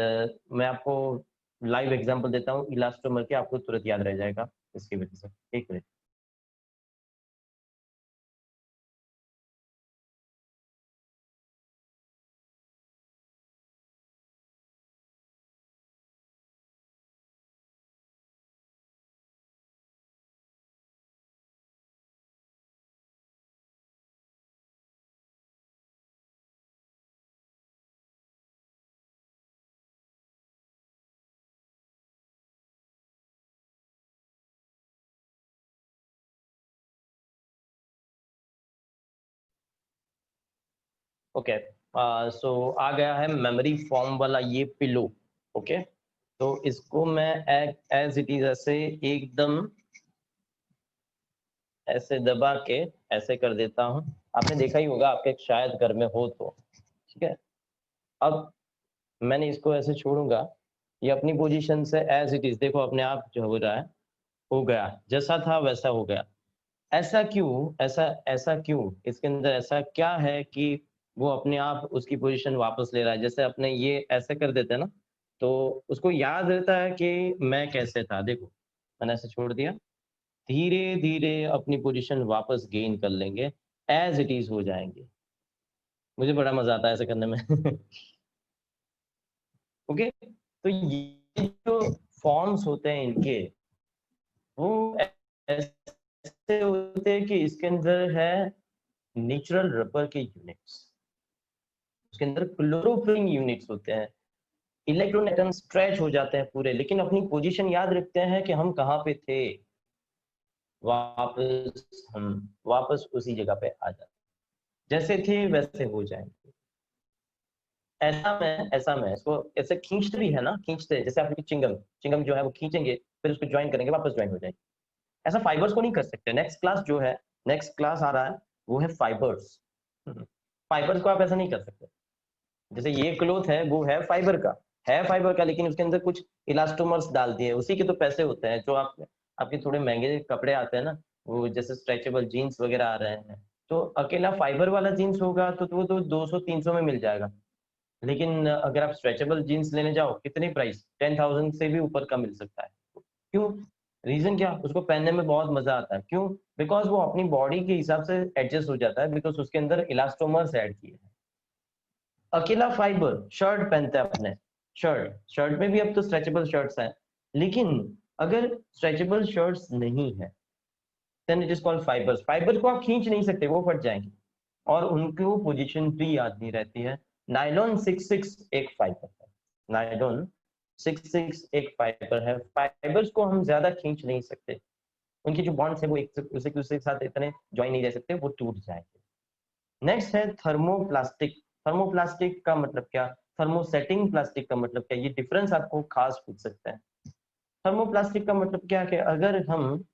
[SPEAKER 1] मैं आपको लाइव एग्जांपल देता हूँ इलास्टोमर के, आपको तुरंत याद रह जाएगा इसकी वजह से। 1 मिनट। ओके, सो आ गया है मेमोरी फॉर्म वाला ये पिलो। ओके, तो इसको मैं एज इट इज ऐसे एकदम ऐसे दबा के ऐसे कर देता हूँ। आपने देखा ही होगा, आपके शायद घर में हो तो। ठीक है, अब मैंने इसको ऐसे छोड़ूंगा, ये अपनी पोजीशन से एज इट इज देखो अपने आप जो हो रहा है, हो गया, जैसा था वैसा हो गया। ऐसा क्यों? ऐसा ऐसा क्यों? इसके अंदर ऐसा क्या है कि वो अपने आप उसकी पोजीशन वापस ले रहा है? जैसे अपने ये ऐसे कर देते हैं ना, तो उसको याद रहता है कि मैं कैसे था। देखो, मैंने ऐसे छोड़ दिया, धीरे धीरे अपनी पोजीशन वापस गेन कर लेंगे, एज इट इज हो जाएंगे। मुझे बड़ा मजा आता है ऐसे करने में। ओके, तो ये जो फॉर्म्स होते हैं इनके, वो ऐसे होते हैं कि इसके अंदर है नेचुरल रबर के यूनिट्स, उसके अंदर क्लोरोफिलिंग यूनिट्स होते हैं। इलेक्ट्रॉन एटम स्ट्रेच हो जाते हैं पूरे, लेकिन अपनी पोजीशन याद रखते हैं कि हम कहाँ पे थे। वापस हम वापस उसी जगह पे आ जाते हैं, जैसे थे वैसे हो जाएंगे। ऐसा में इसको ऐसे खींचते भी है ना, खींचते जैसे आपकी चिंगम, चिंगम जो है वो खींचेंगे, फिर उसको ज्वाइन करेंगे, वापस ज्वाइन हो जाएगी। ऐसा फाइबर्स को नहीं कर सकते। नेक्स्ट क्लास जो है, नेक्स्ट क्लास आ रहा है, वो है फाइबर्स। फाइबर्स को आप ऐसा नहीं कर सकते। जैसे ये क्लोथ है, वो है फाइबर का, लेकिन उसके अंदर कुछ इलास्टोमर्स डाल दिए, उसी के तो पैसे होते हैं। जो आप आपके थोड़े महंगे कपड़े आते हैं ना, वो जैसे स्ट्रेचेबल जीन्स वगैरह आ रहे हैं, तो अकेला फाइबर वाला जीन्स होगा तो वो तो 200-300 में मिल जाएगा। लेकिन अगर आप स्ट्रेचेबल जीन्स लेने जाओ, कितने प्राइस, 10,000 से भी ऊपर का मिल सकता है। क्यों? रीजन क्या? उसको पहनने में बहुत मजा आता है। क्यों? बिकॉज वो अपनी बॉडी के हिसाब से एडजस्ट हो जाता है, बिकॉज उसके अंदर इलास्टोमर्स ऐड किए हैं। अकेला फाइबर शर्ट पहनते हैं अपने, शर्ट शर्ट में भी अब तो स्ट्रेचेबल शर्ट्स हैं, लेकिन अगर स्ट्रेचेबल शर्ट्स नहीं है, then it is called fibres. Fibre को आप खींच नहीं सकते, वो फट जाएंगे, और उनको पोजीशन भी याद नहीं रहती है। नायलॉन 66 एक फाइबर है, नायलॉन 66 एक फाइबर है। फाइबर्स को हम ज्यादा खींच नहीं सकते, उनकी जो बॉन्ड्स है वो एक दूसरे के साथ इतने ज्वाइन नहीं रह सकते, वो टूट जाएंगे। नेक्स्ट है थर्मोप्लास्टिक। थर्मोप्लास्टिक का मतलब क्या? थर्मोसेटिंग प्लास्टिक का मतलब क्या? ये डिफरेंस आपको खास पूछ सकते हैं। थर्मोप्लास्टिक का मतलब क्या है? अगर हम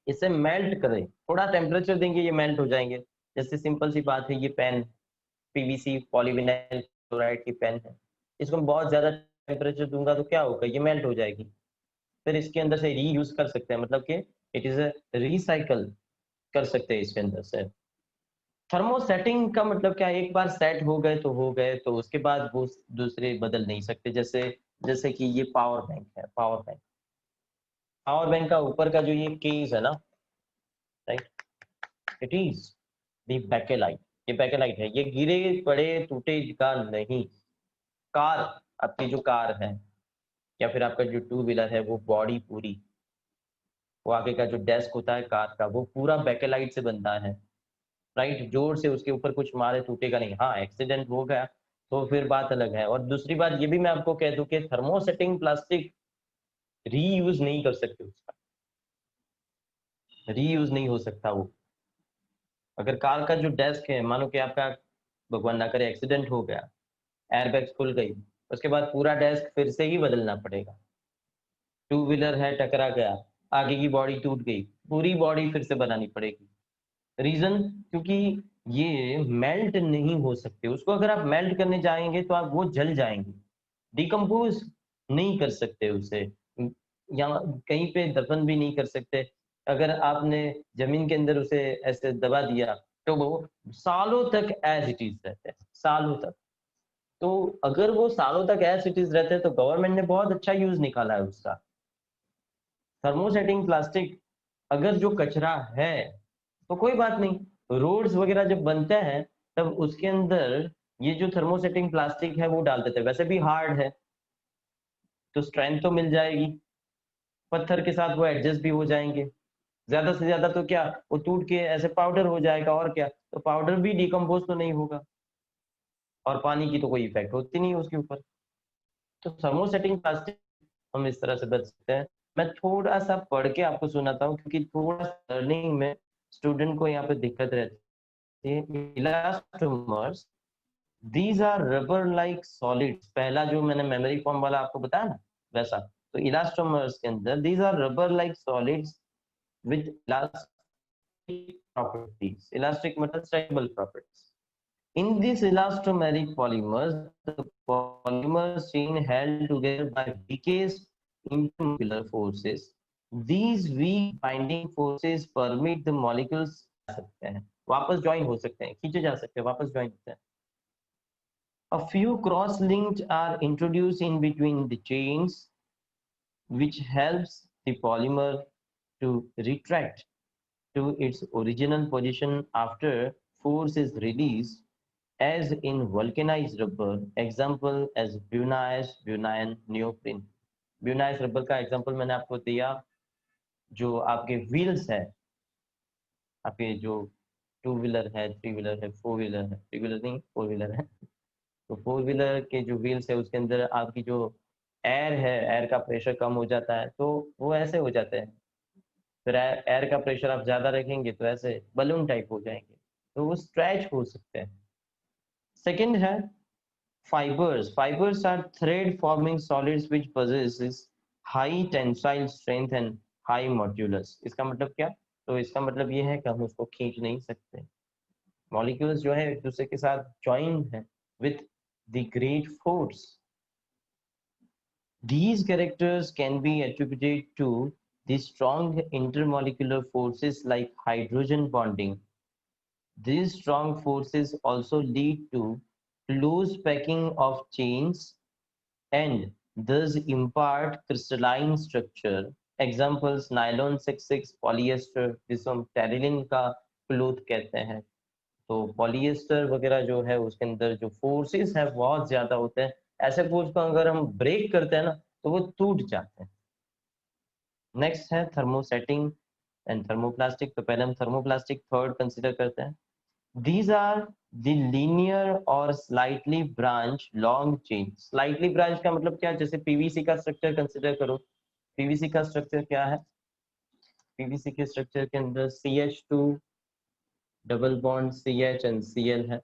[SPEAKER 1] इसे मेल्ट करें, थोड़ा टेम्परेचर देंगे, ये मेल्ट हो जाएंगे। जैसे सिंपल सी बात है, ये पेन पीवीसी पॉलीविनाइल क्लोराइड की पेन है, इसको मैं बहुत ज्यादा टेम्परेचर दूंगा तो क्या होगा? ये मेल्ट हो जाएगी। फिर इसके अंदर से रीयूज कर सकते हैं, मतलब कि इट इज रिसाइकल कर सकते हैं इसके अंदर से। थर्मोसेटिंग का मतलब क्या है? एक बार सेट हो गए तो हो गए, तो उसके बाद वो दूसरे बदल नहीं सकते। जैसे जैसे कि ये पावर बैंक है, पावर बैंक का ऊपर का जो ये केस है ना, right, it is the Bakelite. ये बैकेलाइट है, ये गिरे पड़े टूटेगा नहीं। कार, आपकी जो कार है, या फिर आपका जो टू व्हीलर है, वो बॉडी पूरी, वो आगे का जो डेस्क होता है कार का, वो पूरा बैकेलाइट से बनता है, राइट। जोर से उसके ऊपर कुछ मारे टूटेगा नहीं। हाँ, एक्सीडेंट हो गया तो फिर बात अलग है। और दूसरी बात ये भी मैं आपको कह दूं कि थर्मोसेटिंग प्लास्टिक रीयूज नहीं कर सकते, उसका रीयूज नहीं हो सकता वो। अगर कार का जो डेस्क है, मानो कि आपका भगवान ना करे एक्सीडेंट हो गया, एयरबैग्स खुल गई, उसके बाद पूरा डेस्क फिर से ही बदलना पड़ेगा। टू व्हीलर है, टकरा गया, आगे की बॉडी टूट गई, पूरी बॉडी फिर से बनानी पड़ेगी। रीजन, क्योंकि ये मेल्ट नहीं हो सकते, उसको अगर आप मेल्ट करने जाएंगे तो आप वो जल जाएंगे, डिकम्पोज नहीं कर सकते उसे, या कहीं पे दफन भी नहीं कर सकते। अगर आपने जमीन के अंदर उसे ऐसे दबा दिया तो वो सालों तक एज इट इज रहते हैं, सालों तक। तो अगर वो सालों तक एज इट इज रहते हैं तो गवर्नमेंट ने बहुत अच्छा यूज निकाला है उसका। थर्मोसेटिंग प्लास्टिक, अगर जो कचरा है तो कोई बात नहीं, रोड्स वगैरह जब बनते हैं तब उसके अंदर ये जो थर्मोसेटिंग प्लास्टिक है वो डाल देते हैं, वैसे भी हार्ड है तो स्ट्रेंथ तो मिल जाएगी, पत्थर के साथ वो एडजस्ट भी हो जाएंगे। ज्यादा से ज्यादा तो क्या, वो टूट के ऐसे पाउडर हो जाएगा, और क्या, तो पाउडर भी डिकम्पोज तो नहीं होगा, और पानी की तो कोई इफेक्ट होती नहीं है उसके ऊपर। तो थर्मोसेटिंग प्लास्टिक हम इस तरह से बच सकते हैं। मैं थोड़ा सा पढ़ के आपको सुनाता हूँ, क्योंकि थोड़ा लर्निंग में स्टूडेंट को यहाँ पे दिक्कत रहती है। Elastomers, these are rubber like solids, पहला जो मैंने मेमोरी फॉर्म वाला आपको बताया ना वैसा। तो इलास्टोमर्स के अंदर these are rubber like solids with elastic properties, elastic मतलब stretchable properties. In these elastomeric polymers, the polymers chain held together by weakest intermolecular forces. These weak binding forces permit the molecules सकते हैं, वापस join हो सकते हैं, खींचे जा सकते हैं, वापस ज्वाइन होते हैं। A few cross links are introduced in between the chains, which helps the polymer to retract to its original position after force is released, as in vulcanized rubber, example as Bunaise, Bunyan, neoprene. Bunaise rubber का example मैंने आपको दिया, जो आपके wheels है, आपके जो two wheeler है, थ्री व्हीलर है, फोर व्हीलर है, थ्री व्हीलर नहीं फोर व्हीलर है, तो फोर व्हीलर के जो व्हील्स है उसके अंदर आपकी जो एयर है, एयर का प्रेशर कम हो जाता है तो वो ऐसे हो जाते हैं। फिर एयर का प्रेशर आप ज्यादा रखेंगे तो ऐसे बलून टाइप हो जाएंगे, तो वो स्ट्रेच हो सकते हैं। सेकंड है fibres. Fibres are thread forming solids which possesses high tensile strength and high modulus. इसका मतलब क्या, तो इसका मतलब ये है कि हम उसको खींच नहीं सकते, मॉलिक्यूल्स जो है एक दूसरे के साथ ज्वाइन है with the great force. These characters can be attributed to the strong intermolecular forces like hydrogen bonding. These strong forces also lead to close packing of chains and thus impart crystalline structure. Examples nylon 66, polyester, जिसको हम Terylene का cloth कहते हैं। तो polyester वगैरह जो है उसके अंदर जो फोर्सेस है बहुत ज्यादा होते हैं, ऐसे फोर्स को अगर हम ब्रेक करते हैं ना तो वो टूट जाते हैं। नेक्स्ट है थर्मोसेटिंग एंड थर्मोप्लास्टिक। तो पहले हम थर्मोप्लास्टिक थर्ड कंसीडर करते हैं। दीज आर द लीनियर और slightly branch long chain. Slightly branch का मतलब क्या है, जैसे पीवीसी का स्ट्रक्चर कंसीडर करो। पीवीसी का स्ट्रक्चर क्या है, पीवीसी के स्ट्रक्चर के अंदर CH2 double bond CH and Cl है।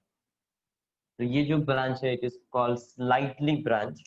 [SPEAKER 1] तो ये जो ब्रांच है it is called slightly branch.